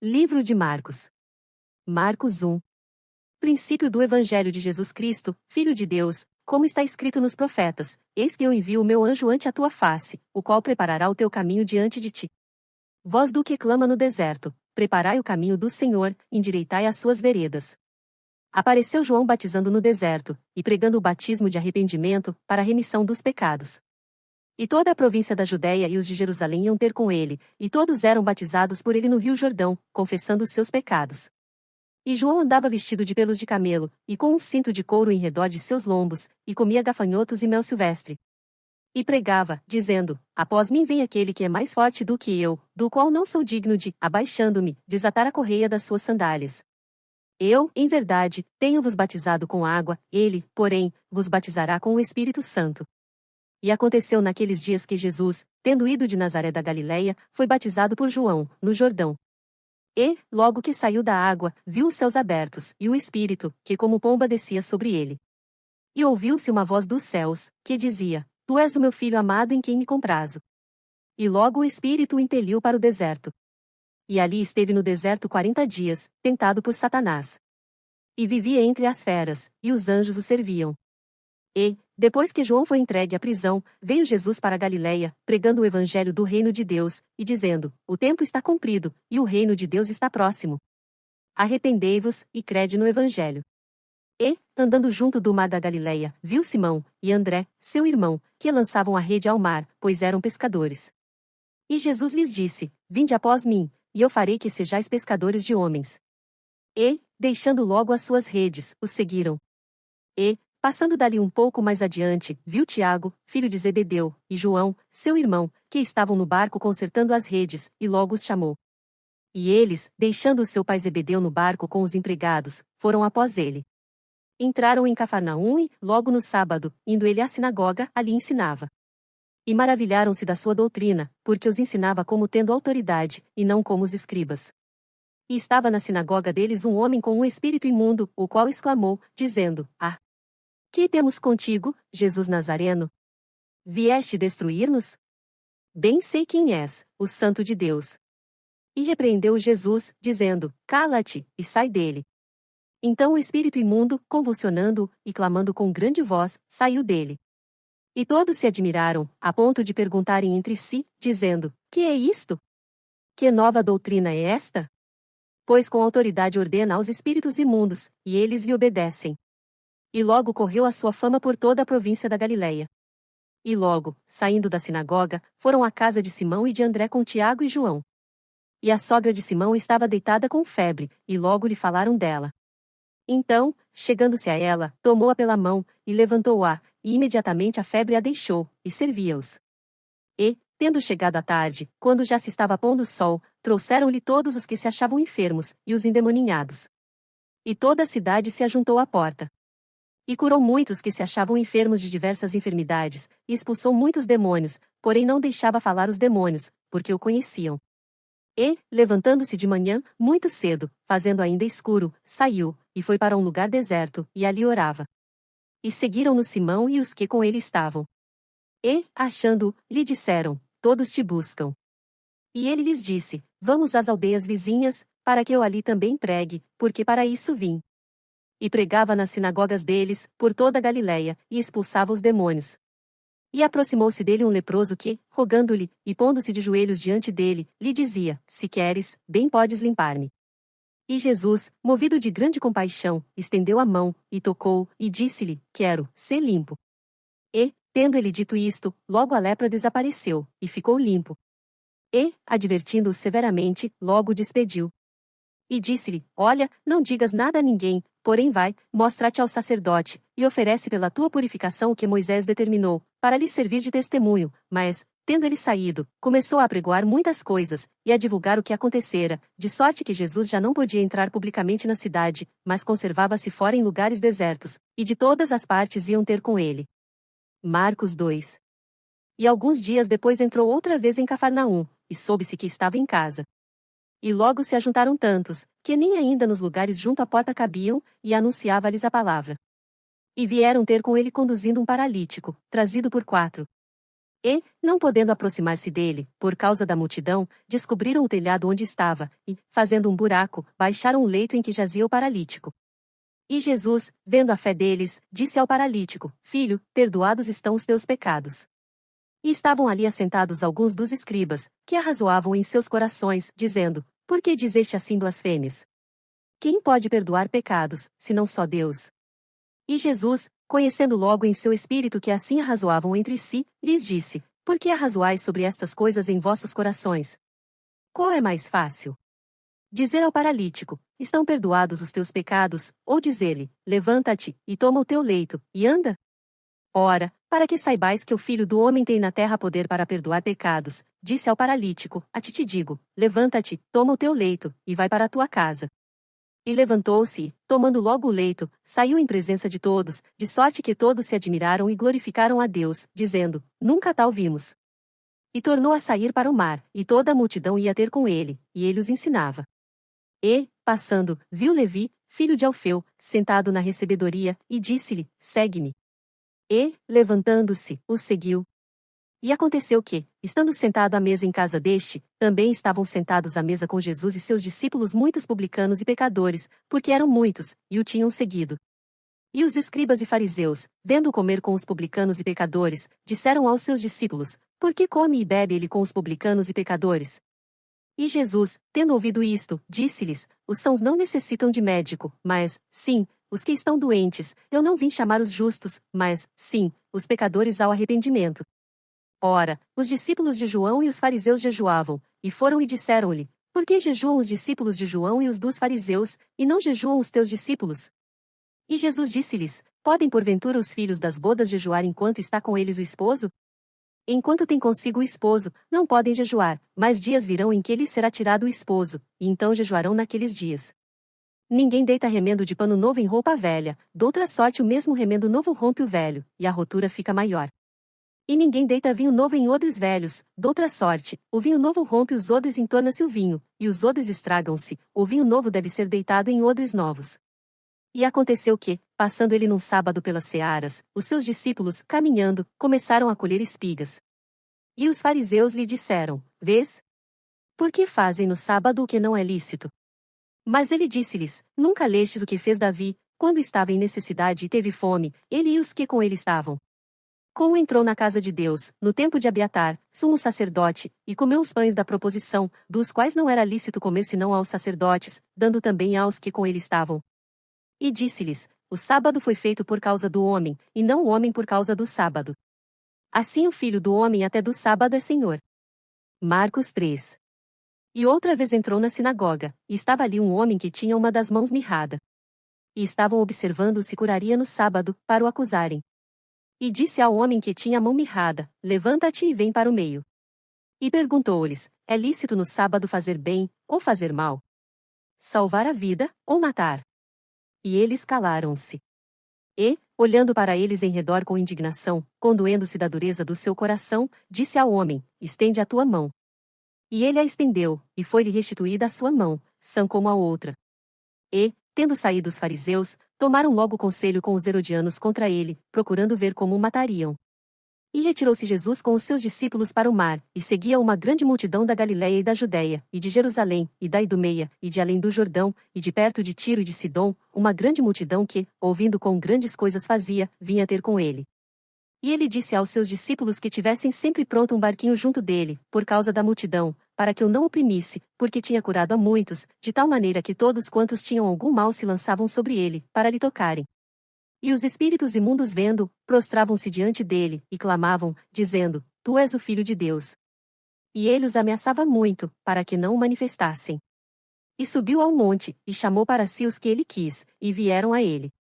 Livro de Marcos. Marcos 1. Princípio do Evangelho de Jesus Cristo, Filho de Deus, como está escrito nos profetas: Eis que eu envio o meu anjo ante a tua face, o qual preparará o teu caminho diante de ti. Voz do que clama no deserto: Preparai o caminho do Senhor, endireitai as suas veredas. Apareceu João batizando no deserto, e pregando o batismo de arrependimento, para a remissão dos pecados. E toda a província da Judéia e os de Jerusalém iam ter com ele, e todos eram batizados por ele no rio Jordão, confessando os seus pecados. E João andava vestido de pelos de camelo, e com um cinto de couro em redor de seus lombos, e comia gafanhotos e mel silvestre. E pregava, dizendo: Após mim vem aquele que é mais forte do que eu, do qual não sou digno de, abaixando-me, desatar a correia das suas sandálias. Eu, em verdade, tenho-vos batizado com água, ele, porém, vos batizará com o Espírito Santo. E aconteceu naqueles dias que Jesus, tendo ido de Nazaré da Galileia, foi batizado por João, no Jordão. E, logo que saiu da água, viu os céus abertos, e o Espírito, que como pomba descia sobre ele. E ouviu-se uma voz dos céus, que dizia: Tu és o meu filho amado em quem me comprazo. E logo o Espírito o impeliu para o deserto. E ali esteve no deserto 40 dias, tentado por Satanás. E vivia entre as feras, e os anjos o serviam. E, depois que João foi entregue à prisão, veio Jesus para a Galileia, pregando o evangelho do reino de Deus, e dizendo: O tempo está cumprido, e o reino de Deus está próximo. Arrependei-vos, e crede no evangelho. E, andando junto do mar da Galileia, viu Simão, e André, seu irmão, que lançavam a rede ao mar, pois eram pescadores. E Jesus lhes disse: Vinde após mim, e eu farei que sejais pescadores de homens. E, deixando logo as suas redes, os seguiram. E, passando dali um pouco mais adiante, viu Tiago, filho de Zebedeu, e João, seu irmão, que estavam no barco consertando as redes, e logo os chamou. E eles, deixando o seu pai Zebedeu no barco com os empregados, foram após ele. Entraram em Cafarnaum e, logo no sábado, indo ele à sinagoga, ali ensinava. E maravilharam-se da sua doutrina, porque os ensinava como tendo autoridade, e não como os escribas. E estava na sinagoga deles um homem com um espírito imundo, o qual exclamou, dizendo: Ah! Que temos contigo, Jesus Nazareno? Vieste destruir-nos? Bem sei quem és, o Santo de Deus. E repreendeu Jesus, dizendo: Cala-te, e sai dele. Então o espírito imundo, convulsionando-o, e clamando com grande voz, saiu dele. E todos se admiraram, a ponto de perguntarem entre si, dizendo: Que é isto? Que nova doutrina é esta? Pois com autoridade ordena aos espíritos imundos, e eles lhe obedecem. E logo correu a sua fama por toda a província da Galileia. E logo, saindo da sinagoga, foram à casa de Simão e de André com Tiago e João. E a sogra de Simão estava deitada com febre, e logo lhe falaram dela. Então, chegando-se a ela, tomou-a pela mão, e levantou-a, e imediatamente a febre a deixou, e servia-os. E, tendo chegado a tarde, quando já se estava pondo o sol, trouxeram-lhe todos os que se achavam enfermos, e os endemoninhados. E toda a cidade se ajuntou à porta. E curou muitos que se achavam enfermos de diversas enfermidades, e expulsou muitos demônios, porém não deixava falar os demônios, porque o conheciam. E, levantando-se de manhã, muito cedo, fazendo ainda escuro, saiu, e foi para um lugar deserto, e ali orava. E seguiram-no Simão e os que com ele estavam. E, achando-o, lhe disseram: Todos te buscam. E ele lhes disse: Vamos às aldeias vizinhas, para que eu ali também pregue, porque para isso vim. E pregava nas sinagogas deles, por toda a Galileia, e expulsava os demônios. E aproximou-se dele um leproso que, rogando-lhe, e pondo-se de joelhos diante dele, lhe dizia: Se queres, bem podes limpar-me. E Jesus, movido de grande compaixão, estendeu a mão, e tocou-o, e disse-lhe: Quero, sê limpo. E, tendo ele dito isto, logo a lepra desapareceu, e ficou limpo. E, advertindo-o severamente, logo o despediu. E disse-lhe: Olha, não digas nada a ninguém, porém vai, mostra-te ao sacerdote, e oferece pela tua purificação o que Moisés determinou, para lhe servir de testemunho. Mas, tendo ele saído, começou a apregoar muitas coisas, e a divulgar o que acontecera, de sorte que Jesus já não podia entrar publicamente na cidade, mas conservava-se fora em lugares desertos, e de todas as partes iam ter com ele. Marcos 2. E alguns dias depois entrou outra vez em Cafarnaum, e soube-se que estava em casa. E logo se ajuntaram tantos, que nem ainda nos lugares junto à porta cabiam, e anunciava-lhes a palavra. E vieram ter com ele conduzindo um paralítico, trazido por 4. E, não podendo aproximar-se dele, por causa da multidão, descobriram o telhado onde estava, e, fazendo um buraco, baixaram o leito em que jazia o paralítico. E Jesus, vendo a fé deles, disse ao paralítico: Filho, perdoados estão os teus pecados. E estavam ali assentados alguns dos escribas, que arrazoavam em seus corações, dizendo: Por que dizeste assim blasfêmias? Quem pode perdoar pecados, senão só Deus? E Jesus, conhecendo logo em seu espírito que assim arrazoavam entre si, lhes disse: Por que arrazoais sobre estas coisas em vossos corações? Qual é mais fácil? Dizer ao paralítico: Estão perdoados os teus pecados, ou dizer-lhe: Levanta-te, e toma o teu leito, e anda? Ora, para que saibais que o Filho do Homem tem na terra poder para perdoar pecados, disse ao paralítico: A ti te digo: Levanta-te, toma o teu leito, e vai para a tua casa. E levantou-se e, tomando logo o leito, saiu em presença de todos, de sorte que todos se admiraram e glorificaram a Deus, dizendo: Nunca tal vimos. E tornou a sair para o mar, e toda a multidão ia ter com ele, e ele os ensinava. E, passando, viu Levi, filho de Alfeu, sentado na recebedoria, e disse-lhe: Segue-me. E, levantando-se, o seguiu. E aconteceu que, estando sentado à mesa em casa deste, também estavam sentados à mesa com Jesus e seus discípulos muitos publicanos e pecadores, porque eram muitos, e o tinham seguido. E os escribas e fariseus, vendo comer com os publicanos e pecadores, disseram aos seus discípulos: Por que come e bebe ele com os publicanos e pecadores? E Jesus, tendo ouvido isto, disse-lhes: Os sãos não necessitam de médico, mas, sim, os que estão doentes. Eu não vim chamar os justos, mas, sim, os pecadores ao arrependimento. Ora, os discípulos de João e os fariseus jejuavam, e foram e disseram-lhe: Por que jejuam os discípulos de João e os dos fariseus, e não jejuam os teus discípulos? E Jesus disse-lhes: Podem porventura os filhos das bodas jejuar enquanto está com eles o esposo? Enquanto tem consigo o esposo, não podem jejuar, mas dias virão em que lhes será tirado o esposo, e então jejuarão naqueles dias. Ninguém deita remendo de pano novo em roupa velha, doutra sorte o mesmo remendo novo rompe o velho, e a rotura fica maior. E ninguém deita vinho novo em odres velhos, doutra sorte, o vinho novo rompe os odres e entorna-se o vinho, e os odres estragam-se, o vinho novo deve ser deitado em odres novos. E aconteceu que, passando ele num sábado pelas searas, os seus discípulos, caminhando, começaram a colher espigas. E os fariseus lhe disseram: Vês? Por que fazem no sábado o que não é lícito? Mas ele disse-lhes: Nunca lestes o que fez Davi, quando estava em necessidade e teve fome, ele e os que com ele estavam. Como entrou na casa de Deus, no tempo de Abiatar, sumo sacerdote, e comeu os pães da proposição, dos quais não era lícito comer senão aos sacerdotes, dando também aos que com ele estavam. E disse-lhes: O sábado foi feito por causa do homem, e não o homem por causa do sábado. Assim o Filho do Homem até do sábado é Senhor. Marcos 3. E outra vez entrou na sinagoga, e estava ali um homem que tinha uma das mãos mirrada. E estavam observando se curaria no sábado, para o acusarem. E disse ao homem que tinha a mão mirrada: Levanta-te e vem para o meio. E perguntou-lhes: É lícito no sábado fazer bem, ou fazer mal? Salvar a vida, ou matar? E eles calaram-se. E, olhando para eles em redor com indignação, condoendo-se da dureza do seu coração, disse ao homem: Estende a tua mão. E ele a estendeu, e foi-lhe restituída a sua mão, sã como a outra. E, tendo saído os fariseus, tomaram logo conselho com os herodianos contra ele, procurando ver como o matariam. E retirou-se Jesus com os seus discípulos para o mar, e seguia uma grande multidão da Galiléia e da Judéia, e de Jerusalém, e da Idumeia, e de além do Jordão, e de perto de Tiro e de Sidom, uma grande multidão que, ouvindo quão grandes coisas fazia, vinha ter com ele. E ele disse aos seus discípulos que tivessem sempre pronto um barquinho junto dele, por causa da multidão, para que o não oprimisse, porque tinha curado a muitos, de tal maneira que todos quantos tinham algum mal se lançavam sobre ele, para lhe tocarem. E os espíritos imundos vendo, prostravam-se diante dele, e clamavam, dizendo: Tu és o Filho de Deus. E ele os ameaçava muito, para que não o manifestassem. E subiu ao monte, e chamou para si os que ele quis, e vieram a ele.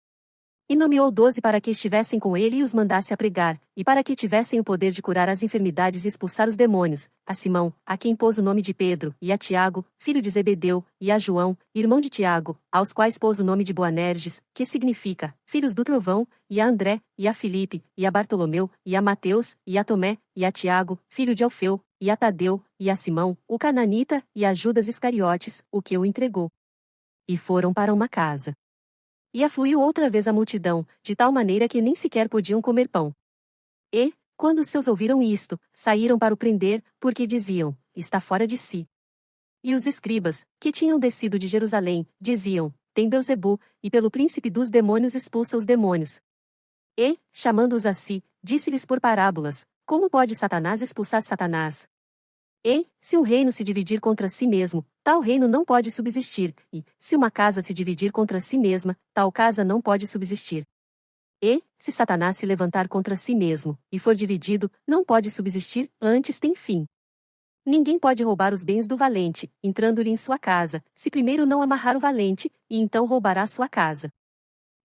E nomeou 12 para que estivessem com ele e os mandasse a pregar, e para que tivessem o poder de curar as enfermidades e expulsar os demônios, a Simão, a quem pôs o nome de Pedro, e a Tiago, filho de Zebedeu, e a João, irmão de Tiago, aos quais pôs o nome de Boanerges, que significa, filhos do trovão, e a André, e a Filipe, e a Bartolomeu, e a Mateus, e a Tomé, e a Tiago, filho de Alfeu, e a Tadeu, e a Simão, o cananita, e a Judas Iscariotes, o que o entregou. E foram para uma casa. E afluiu outra vez a multidão, de tal maneira que nem sequer podiam comer pão. E, quando os seus ouviram isto, saíram para o prender, porque diziam: está fora de si. E os escribas, que tinham descido de Jerusalém, diziam: tem Belzebu, e pelo príncipe dos demônios expulsa os demônios. E, chamando-os a si, disse-lhes por parábolas: como pode Satanás expulsar Satanás? E, se um reino se dividir contra si mesmo, tal reino não pode subsistir, e, se uma casa se dividir contra si mesma, tal casa não pode subsistir. E, se Satanás se levantar contra si mesmo, e for dividido, não pode subsistir, antes tem fim. Ninguém pode roubar os bens do valente, entrando-lhe em sua casa, se primeiro não amarrar o valente, e então roubará sua casa.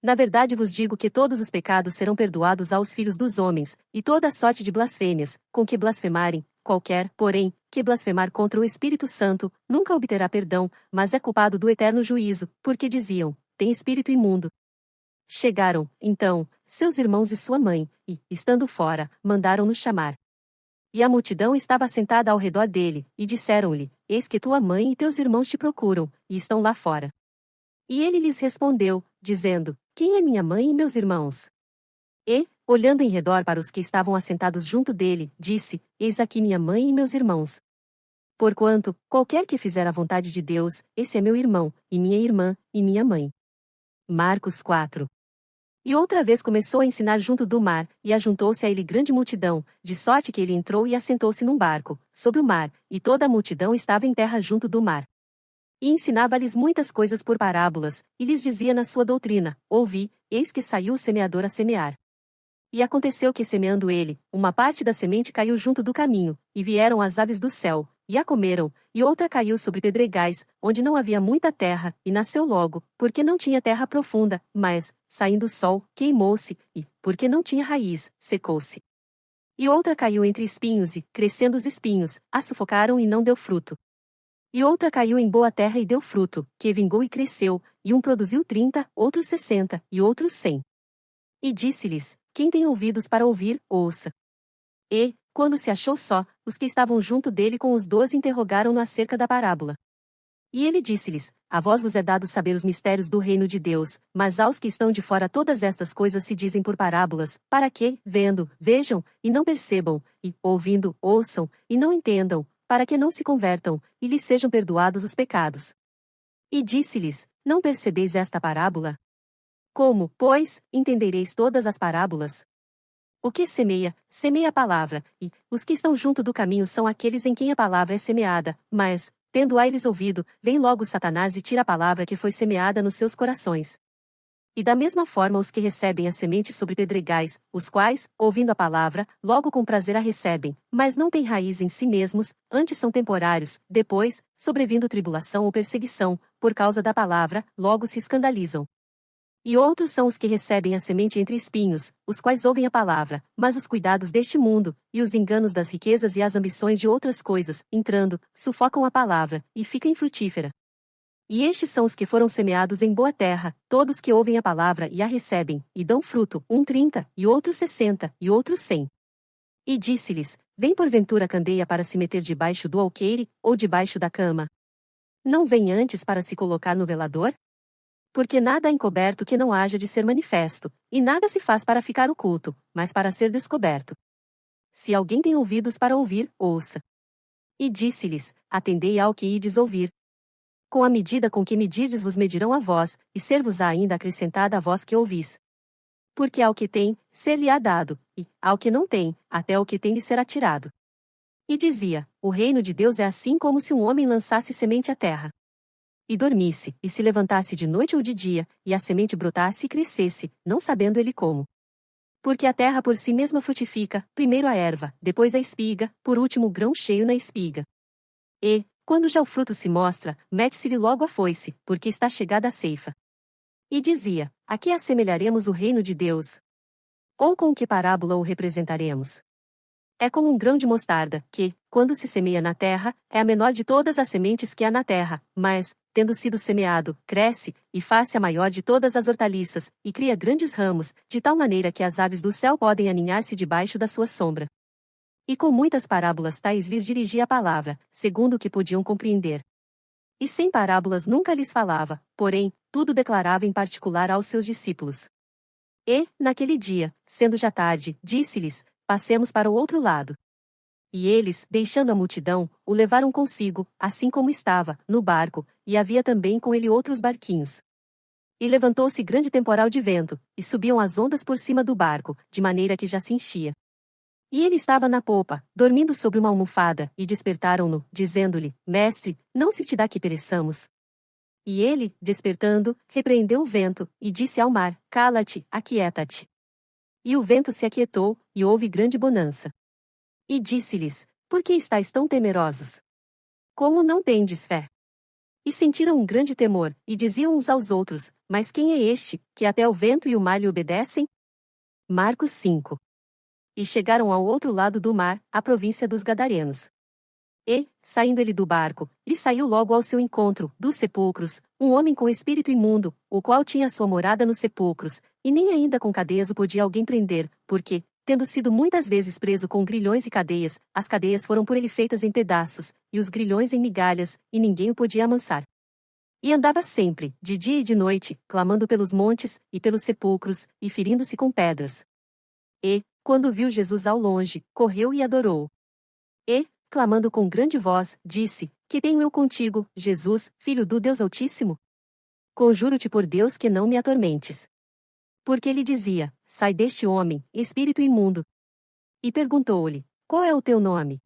Na verdade vos digo que todos os pecados serão perdoados aos filhos dos homens, e toda a sorte de blasfêmias, com que blasfemarem, qualquer, porém, que blasfemar contra o Espírito Santo, nunca obterá perdão, mas é culpado do eterno juízo, porque diziam: tem espírito imundo. Chegaram, então, seus irmãos e sua mãe, e, estando fora, mandaram-nos chamar. E a multidão estava sentada ao redor dele, e disseram-lhe: eis que tua mãe e teus irmãos te procuram, e estão lá fora. E ele lhes respondeu, dizendo: quem é minha mãe e meus irmãos? E, olhando em redor para os que estavam assentados junto dele, disse: eis aqui minha mãe e meus irmãos. Porquanto, qualquer que fizer a vontade de Deus, esse é meu irmão, e minha irmã, e minha mãe. Marcos 4. E outra vez começou a ensinar junto do mar, e ajuntou-se a ele grande multidão, de sorte que ele entrou e assentou-se num barco, sobre o mar, e toda a multidão estava em terra junto do mar. E ensinava-lhes muitas coisas por parábolas, e lhes dizia na sua doutrina: ouvi, eis que saiu o semeador a semear. E aconteceu que, semeando ele, uma parte da semente caiu junto do caminho, e vieram as aves do céu, e a comeram, e outra caiu sobre pedregais, onde não havia muita terra, e nasceu logo, porque não tinha terra profunda, mas, saindo o sol, queimou-se, e, porque não tinha raiz, secou-se. E outra caiu entre espinhos, e, crescendo os espinhos, a sufocaram e não deu fruto. E outra caiu em boa terra e deu fruto, que vingou e cresceu, e um produziu 30, outro 60, e outro 100. E disse-lhes: quem tem ouvidos para ouvir, ouça. E, quando se achou só, os que estavam junto dele com os 12 interrogaram-no acerca da parábola. E ele disse-lhes: a vós vos é dado saber os mistérios do reino de Deus, mas aos que estão de fora todas estas coisas se dizem por parábolas, para que, vendo, vejam, e não percebam, e, ouvindo, ouçam, e não entendam, para que não se convertam, e lhes sejam perdoados os pecados. E disse-lhes: não percebeis esta parábola? Como, pois, entendereis todas as parábolas? O que semeia, semeia a palavra, e os que estão junto do caminho são aqueles em quem a palavra é semeada, mas, tendo a eles ouvido, vem logo Satanás e tira a palavra que foi semeada nos seus corações. E da mesma forma os que recebem a semente sobre pedregais, os quais, ouvindo a palavra, logo com prazer a recebem, mas não têm raiz em si mesmos, antes são temporários, depois, sobrevindo tribulação ou perseguição, por causa da palavra, logo se escandalizam. E outros são os que recebem a semente entre espinhos, os quais ouvem a palavra, mas os cuidados deste mundo, e os enganos das riquezas e as ambições de outras coisas, entrando, sufocam a palavra, e fica infrutífera. E estes são os que foram semeados em boa terra, todos que ouvem a palavra e a recebem, e dão fruto, um 30, e outro 60, e outro 100. E disse-lhes: vem porventura a candeia para se meter debaixo do alqueire, ou debaixo da cama? Não vem antes para se colocar no velador? Porque nada há encoberto que não haja de ser manifesto, e nada se faz para ficar oculto, mas para ser descoberto. Se alguém tem ouvidos para ouvir, ouça. E disse-lhes: atendei ao que ides ouvir. Com a medida com que medirdes vos medirão a vós, e ser-vos-á ainda acrescentada a vós que ouvis. Porque ao que tem, ser-lhe-á dado, e, ao que não tem, até o que tem lhe será tirado. E dizia: o reino de Deus é assim como se um homem lançasse semente à terra. E dormisse, e se levantasse de noite ou de dia, e a semente brotasse e crescesse, não sabendo ele como. Porque a terra por si mesma frutifica, primeiro a erva, depois a espiga, por último o grão cheio na espiga. E, quando já o fruto se mostra, mete-se-lhe logo a foice, porque está chegada a ceifa. E dizia: a que assemelharemos o reino de Deus? Ou com que parábola o representaremos? É como um grão de mostarda, que, quando se semeia na terra, é a menor de todas as sementes que há na terra, mas, tendo sido semeado, cresce, e faz-se a maior de todas as hortaliças, e cria grandes ramos, de tal maneira que as aves do céu podem aninhar-se debaixo da sua sombra. E com muitas parábolas tais lhes dirigia a palavra, segundo o que podiam compreender. E sem parábolas nunca lhes falava, porém, tudo declarava em particular aos seus discípulos. E, naquele dia, sendo já tarde, disse-lhes: passemos para o outro lado. E eles, deixando a multidão, o levaram consigo, assim como estava, no barco, e havia também com ele outros barquinhos. E levantou-se grande temporal de vento, e subiam as ondas por cima do barco, de maneira que já se enchia. E ele estava na popa, dormindo sobre uma almofada, e despertaram-no, dizendo-lhe: Mestre, não se te dá que pereçamos? E ele, despertando, repreendeu o vento, e disse ao mar: Cala-te, aquieta-te. E o vento se aquietou, e houve grande bonança. E disse-lhes: Por que estáis tão temerosos? Como não tendes fé? E sentiram um grande temor, e diziam uns aos outros: Mas quem é este, que até o vento e o mar lhe obedecem? Marcos 5. E chegaram ao outro lado do mar, à província dos Gadarenos. E, saindo ele do barco, lhe saiu logo ao seu encontro, dos sepulcros, um homem com espírito imundo, o qual tinha sua morada nos sepulcros, e nem ainda com cadeias o podia alguém prender, porque, tendo sido muitas vezes preso com grilhões e cadeias, as cadeias foram por ele feitas em pedaços, e os grilhões em migalhas, e ninguém o podia amansar. E andava sempre, de dia e de noite, clamando pelos montes, e pelos sepulcros, e ferindo-se com pedras. E, quando viu Jesus ao longe, correu e adorou. E, clamando com grande voz, disse: Que tenho eu contigo, Jesus, Filho do Deus Altíssimo? Conjuro-te por Deus que não me atormentes. Porque ele dizia: Sai deste homem, espírito imundo. E perguntou-lhe: Qual é o teu nome?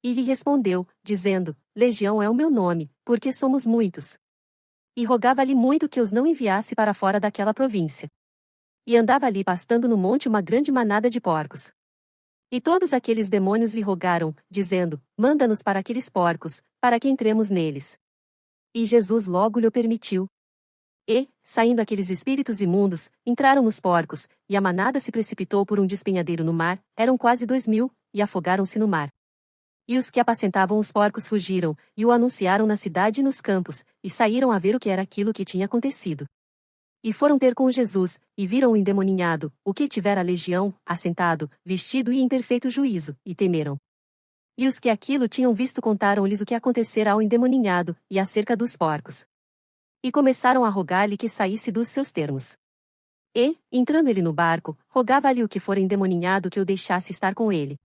E lhe respondeu, dizendo: Legião é o meu nome, porque somos muitos. E rogava-lhe muito que os não enviasse para fora daquela província. E andava ali pastando no monte uma grande manada de porcos. E todos aqueles demônios lhe rogaram, dizendo: Manda-nos para aqueles porcos, para que entremos neles. E Jesus logo lhe permitiu. E, saindo aqueles espíritos imundos, entraram nos porcos, e a manada se precipitou por um despenhadeiro no mar, eram quase 2000, e afogaram-se no mar. E os que apacentavam os porcos fugiram, e o anunciaram na cidade e nos campos, e saíram a ver o que era aquilo que tinha acontecido. E foram ter com Jesus, e viram o endemoninhado, o que tivera a legião, assentado, vestido e em perfeito juízo, e temeram. E os que aquilo tinham visto contaram-lhes o que acontecera ao endemoninhado, e acerca dos porcos. E começaram a rogar-lhe que saísse dos seus termos. E, entrando ele no barco, rogava-lhe o que fora endemoninhado que o deixasse estar com ele.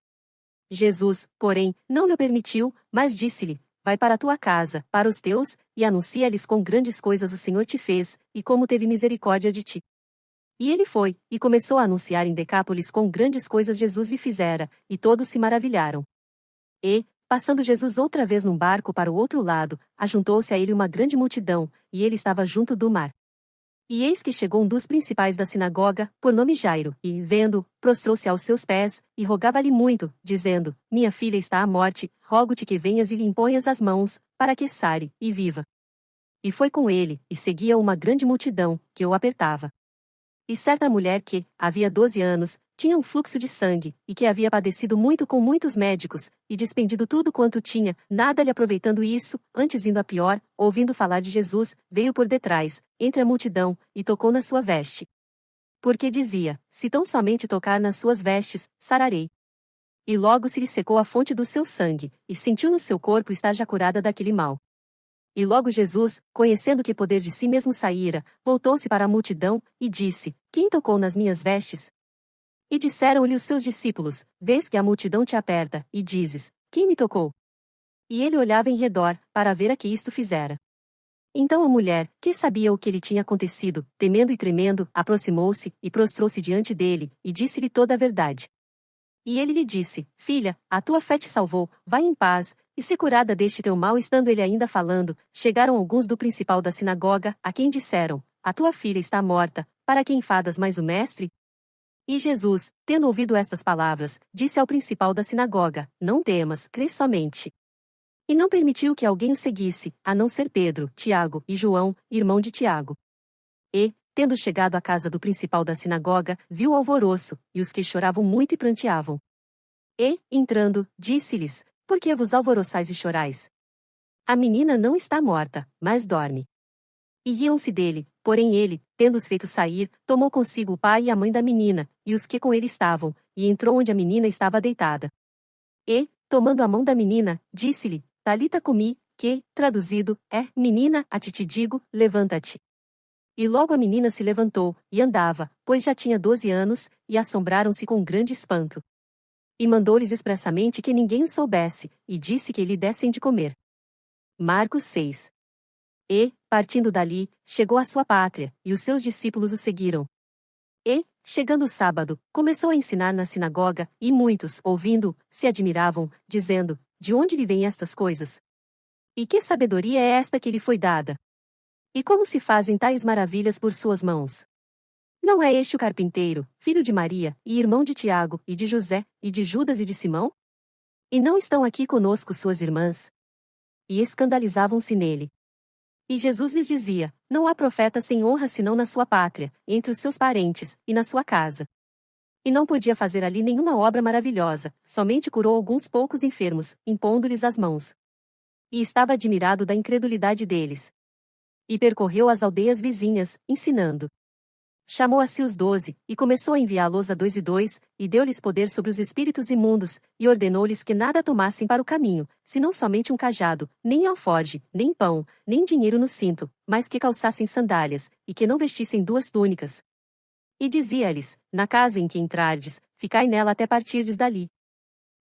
Jesus, porém, não lhe permitiu, mas disse-lhe: Vai para a tua casa, para os teus, e anuncia-lhes quão grandes coisas o Senhor te fez, e como teve misericórdia de ti. E ele foi, e começou a anunciar em Decápolis quão grandes coisas Jesus lhe fizera, e todos se maravilharam. E, passando Jesus outra vez num barco para o outro lado, ajuntou-se a ele uma grande multidão, e ele estava junto do mar. E eis que chegou um dos principais da sinagoga, por nome Jairo, e, vendo, prostrou-se aos seus pés, e rogava-lhe muito, dizendo: Minha filha está à morte, rogo-te que venhas e lhe imponhas as mãos, para que sare, e viva. E foi com ele, e seguia uma grande multidão, que o apertava. E certa mulher que, havia 12 anos, tinha um fluxo de sangue, e que havia padecido muito com muitos médicos, e despendido tudo quanto tinha, nada lhe aproveitando isso, antes indo a pior, ouvindo falar de Jesus, veio por detrás, entre a multidão, e tocou na sua veste. Porque dizia: Se tão somente tocar nas suas vestes, sararei. E logo se lhe secou a fonte do seu sangue, e sentiu no seu corpo estar já curada daquele mal. E logo Jesus, conhecendo que poder de si mesmo saíra, voltou-se para a multidão, e disse: Quem tocou nas minhas vestes? E disseram-lhe os seus discípulos: Vês que a multidão te aperta, e dizes: Quem me tocou? E ele olhava em redor, para ver a que isto fizera. Então a mulher, que sabia o que lhe tinha acontecido, temendo e tremendo, aproximou-se, e prostrou-se diante dele, e disse-lhe toda a verdade. E ele lhe disse: Filha, a tua fé te salvou, vai em paz, e se curada deste teu mal. Estando ele ainda falando, chegaram alguns do principal da sinagoga, a quem disseram: A tua filha está morta, para que enfadas mais o mestre? E Jesus, tendo ouvido estas palavras, disse ao principal da sinagoga: Não temas, crê somente. E não permitiu que alguém o seguisse, a não ser Pedro, Tiago e João, irmão de Tiago. E, tendo chegado à casa do principal da sinagoga, viu o alvoroço, e os que choravam muito e pranteavam. E, entrando, disse-lhes: Por que vos alvoroçais e chorais? A menina não está morta, mas dorme. E riam-se dele, porém ele, tendo-os feito sair, tomou consigo o pai e a mãe da menina, e os que com ele estavam, e entrou onde a menina estava deitada. E, tomando a mão da menina, disse-lhe: Talita cumi, que, traduzido, é: Menina, a ti te digo, levanta-te. E logo a menina se levantou, e andava, pois já tinha 12 anos, e assombraram-se com grande espanto. E mandou-lhes expressamente que ninguém o soubesse, e disse que lhe dessem de comer. Marcos 6. E, partindo dali, chegou à sua pátria, e os seus discípulos o seguiram. E, chegando o sábado, começou a ensinar na sinagoga, e muitos, ouvindo, se admiravam, dizendo: De onde lhe vêm estas coisas? E que sabedoria é esta que lhe foi dada? E como se fazem tais maravilhas por suas mãos? Não é este o carpinteiro, filho de Maria, e irmão de Tiago, e de José, e de Judas e de Simão? E não estão aqui conosco suas irmãs? E escandalizavam-se nele. E Jesus lhes dizia: Não há profeta sem honra senão na sua pátria, entre os seus parentes, e na sua casa. E não podia fazer ali nenhuma obra maravilhosa, somente curou alguns poucos enfermos, impondo-lhes as mãos. E estava admirado da incredulidade deles. E percorreu as aldeias vizinhas, ensinando. Chamou a si os 12, e começou a enviá-los a 2 e 2, e deu-lhes poder sobre os espíritos imundos, e ordenou-lhes que nada tomassem para o caminho, senão somente um cajado, nem alforge, nem pão, nem dinheiro no cinto, mas que calçassem sandálias, e que não vestissem 2 túnicas. E dizia-lhes: Na casa em que entrardes, ficai nela até partirdes dali.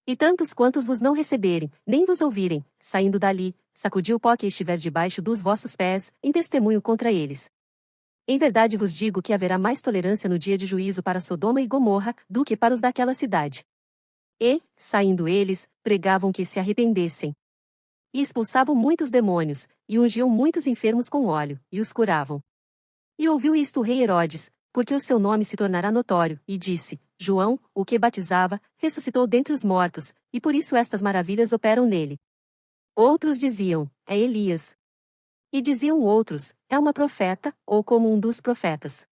E tantos quantos vos não receberem, nem vos ouvirem, saindo dali, sacudiu o pó que estiver debaixo dos vossos pés, em testemunho contra eles. Em verdade vos digo que haverá mais tolerância no dia de juízo para Sodoma e Gomorra, do que para os daquela cidade. E, saindo eles, pregavam que se arrependessem. E expulsavam muitos demônios, e ungiam muitos enfermos com óleo, e os curavam. E ouviu isto o rei Herodes, porque o seu nome se tornará notório, e disse: João, o que batizava, ressuscitou dentre os mortos, e por isso estas maravilhas operam nele. Outros diziam: É Elias. E diziam outros: É uma profeta, ou como um dos profetas.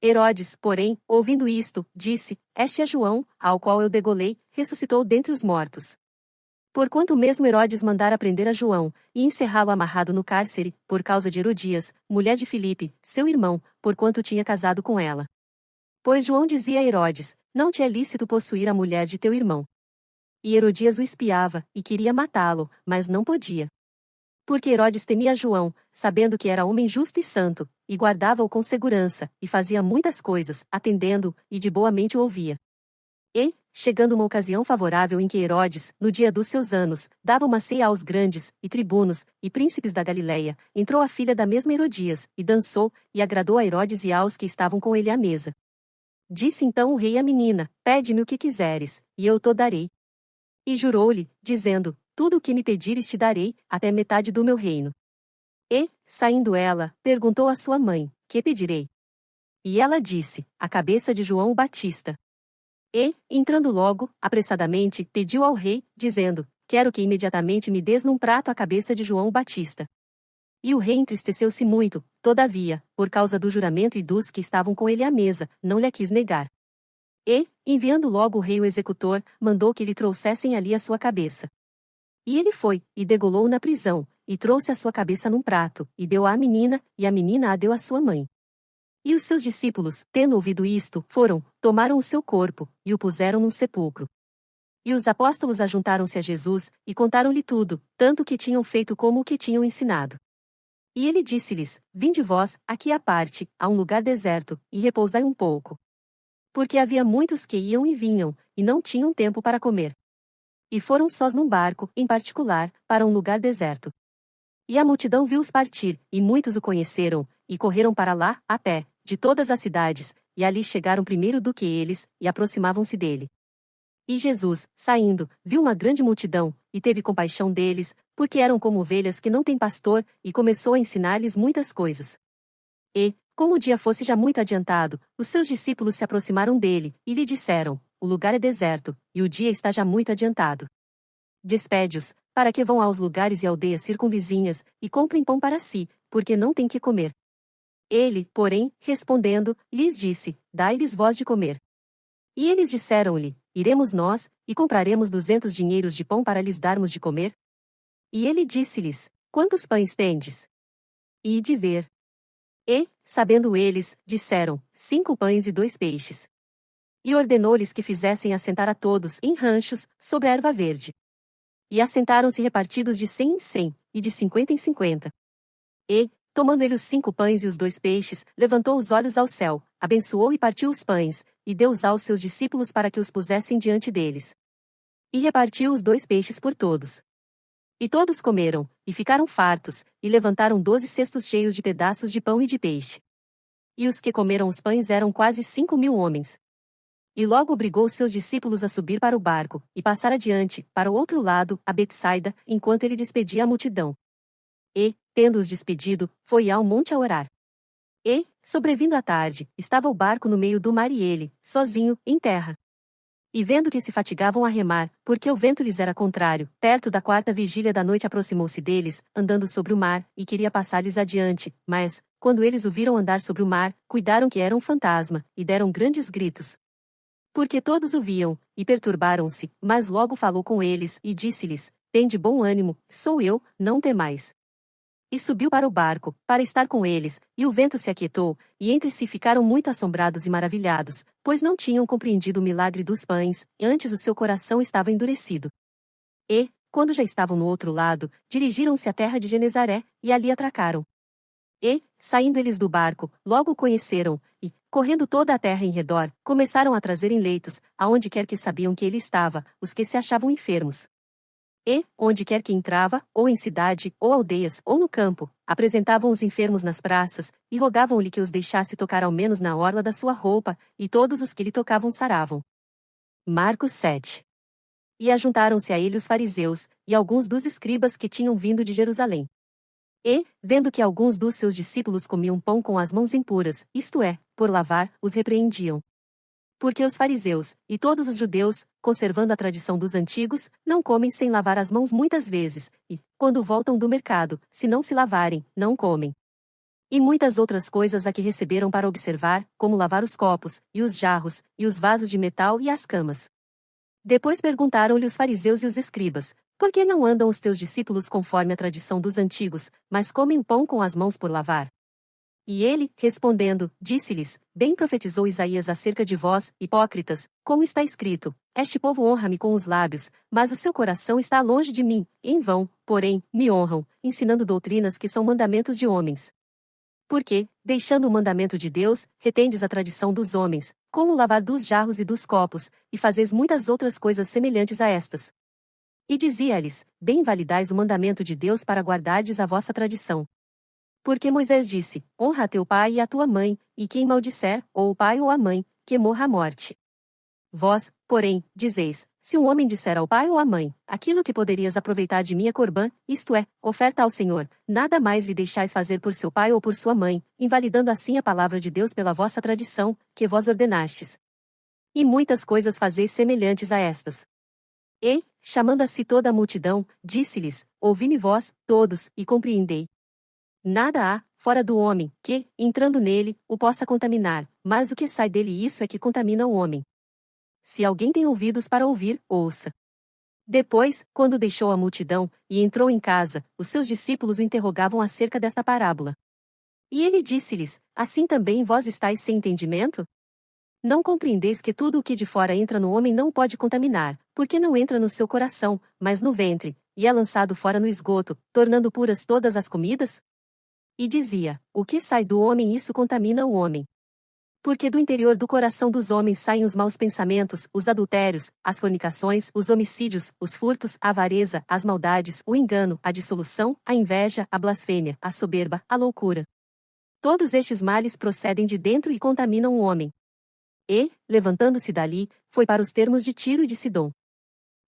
Herodes, porém, ouvindo isto, disse: Este é João, ao qual eu degolei, ressuscitou dentre os mortos. Porquanto mesmo Herodes mandara prender a João, e encerrá-lo amarrado no cárcere, por causa de Herodias, mulher de Filipe, seu irmão, porquanto tinha casado com ela. Pois João dizia a Herodes: Não te é lícito possuir a mulher de teu irmão. E Herodias o espiava, e queria matá-lo, mas não podia. Porque Herodes temia João, sabendo que era homem justo e santo, e guardava-o com segurança, e fazia muitas coisas, atendendo-o, e de boa mente o ouvia. E, chegando uma ocasião favorável em que Herodes, no dia dos seus anos, dava uma ceia aos grandes, e tribunos, e príncipes da Galileia, entrou a filha da mesma Herodias, e dançou, e agradou a Herodes e aos que estavam com ele à mesa. Disse então o rei à menina: Pede-me o que quiseres, e eu te darei. E jurou-lhe, dizendo: Tudo o que me pedires te darei, até metade do meu reino. E, saindo ela, perguntou à sua mãe: Que pedirei? E ela disse: A cabeça de João o Batista. E, entrando logo, apressadamente, pediu ao rei, dizendo: Quero que imediatamente me des num prato a cabeça de João o Batista. E o rei entristeceu-se muito, todavia, por causa do juramento e dos que estavam com ele à mesa, não lhe quis negar. E, enviando logo o rei o executor, mandou que lhe trouxessem ali a sua cabeça. E ele foi, e degolou na prisão, e trouxe a sua cabeça num prato, e deu à menina, e a menina a deu à sua mãe. E os seus discípulos, tendo ouvido isto, foram, tomaram o seu corpo, e o puseram num sepulcro. E os apóstolos ajuntaram-se a Jesus, e contaram-lhe tudo, tanto o que tinham feito como o que tinham ensinado. E ele disse-lhes: Vinde vós, aqui à parte, a um lugar deserto, e repousai um pouco. Porque havia muitos que iam e vinham, e não tinham tempo para comer. E foram sós num barco, em particular, para um lugar deserto. E a multidão viu-os partir, e muitos o conheceram, e correram para lá, a pé, de todas as cidades, e ali chegaram primeiro do que eles, e aproximavam-se dele. E Jesus, saindo, viu uma grande multidão, e teve compaixão deles, porque eram como ovelhas que não têm pastor, e começou a ensinar-lhes muitas coisas. E, como o dia fosse já muito adiantado, os seus discípulos se aproximaram dele, e lhe disseram: O lugar é deserto, e o dia está já muito adiantado. Despede-os, para que vão aos lugares e aldeias circunvizinhas, e comprem pão para si, porque não têm que comer. Ele, porém, respondendo, lhes disse: Dai-lhes vós de comer. E eles disseram-lhe: Iremos nós, e compraremos 200 dinheiros de pão para lhes darmos de comer? E ele disse-lhes: Quantos pães tendes? E de ver. E, sabendo eles, disseram: 5 pães e 2 peixes. E ordenou-lhes que fizessem assentar a todos em ranchos, sobre a erva verde. E assentaram-se repartidos de 100 em 100, e de 50 em 50. E, tomando ele os 5 pães e os 2 peixes, levantou os olhos ao céu, abençoou e partiu os pães, e deu-os aos seus discípulos para que os pusessem diante deles. E repartiu os 2 peixes por todos. E todos comeram, e ficaram fartos, e levantaram 12 cestos cheios de pedaços de pão e de peixe. E os que comeram os pães eram quase 5.000 homens. E logo obrigou seus discípulos a subir para o barco, e passar adiante, para o outro lado, a Betsaida, enquanto ele despedia a multidão. E, tendo-os despedido, foi ao monte a orar. E, sobrevindo a tarde, estava o barco no meio do mar e ele, sozinho, em terra. E vendo que se fatigavam a remar, porque o vento lhes era contrário, perto da 4ª vigília da noite aproximou-se deles, andando sobre o mar, e queria passar-lhes adiante, mas, quando eles o viram andar sobre o mar, cuidaram que era um fantasma, e deram grandes gritos. Porque todos o viam, e perturbaram-se, mas logo falou com eles, e disse-lhes: Tende bom ânimo, sou eu, não temais. E subiu para o barco, para estar com eles, e o vento se aquietou, e entre si ficaram muito assombrados e maravilhados, pois não tinham compreendido o milagre dos pães, e antes o seu coração estava endurecido. E, quando já estavam no outro lado, dirigiram-se à terra de Genezaré, e ali atracaram. E, saindo eles do barco, logo o conheceram, e, correndo toda a terra em redor, começaram a trazer em leitos, aonde quer que sabiam que ele estava, os que se achavam enfermos. E, onde quer que entrava, ou em cidade, ou aldeias, ou no campo, apresentavam os enfermos nas praças, e rogavam-lhe que os deixasse tocar ao menos na orla da sua roupa, e todos os que lhe tocavam saravam. Marcos 7. E ajuntaram-se a ele os fariseus, e alguns dos escribas que tinham vindo de Jerusalém. E, vendo que alguns dos seus discípulos comiam pão com as mãos impuras, isto é, por lavar, os repreendiam. Porque os fariseus, e todos os judeus, conservando a tradição dos antigos, não comem sem lavar as mãos muitas vezes, e, quando voltam do mercado, se não se lavarem, não comem. E muitas outras coisas a que receberam para observar, como lavar os copos, e os jarros, e os vasos de metal e as camas. Depois perguntaram-lhe os fariseus e os escribas: Por que não andam os teus discípulos conforme a tradição dos antigos, mas comem pão com as mãos por lavar? E ele, respondendo, disse-lhes: Bem profetizou Isaías acerca de vós, hipócritas, como está escrito: Este povo honra-me com os lábios, mas o seu coração está longe de mim, em vão, porém, me honram, ensinando doutrinas que são mandamentos de homens. Porque, deixando o mandamento de Deus, retendes a tradição dos homens, como o lavar dos jarros e dos copos, e fazeis muitas outras coisas semelhantes a estas. E dizia-lhes: Bem validais o mandamento de Deus para guardardes a vossa tradição. Porque Moisés disse: Honra a teu pai e a tua mãe, e quem maldisser, ou o pai ou a mãe, que morra a morte. Vós, porém, dizeis: Se um homem disser ao pai ou à mãe, aquilo que poderias aproveitar de minha corbã, isto é, oferta ao Senhor, nada mais lhe deixais fazer por seu pai ou por sua mãe, invalidando assim a palavra de Deus pela vossa tradição, que vós ordenastes. E muitas coisas fazeis semelhantes a estas. E, chamando a si toda a multidão, disse-lhes: Ouvi-me vós, todos, e compreendei. Nada há, fora do homem, que, entrando nele, o possa contaminar, mas o que sai dele isso é que contamina o homem. Se alguém tem ouvidos para ouvir, ouça. Depois, quando deixou a multidão, e entrou em casa, os seus discípulos o interrogavam acerca desta parábola. E ele disse-lhes: Assim também vós estáis sem entendimento? Não compreendeis que tudo o que de fora entra no homem não pode contaminar, porque não entra no seu coração, mas no ventre, e é lançado fora no esgoto, tornando puras todas as comidas? E dizia: O que sai do homem isso contamina o homem. Porque do interior do coração dos homens saem os maus pensamentos, os adultérios, as fornicações, os homicídios, os furtos, a avareza, as maldades, o engano, a dissolução, a inveja, a blasfêmia, a soberba, a loucura. Todos estes males procedem de dentro e contaminam o homem. E, levantando-se dali, foi para os termos de Tiro e de Sidom.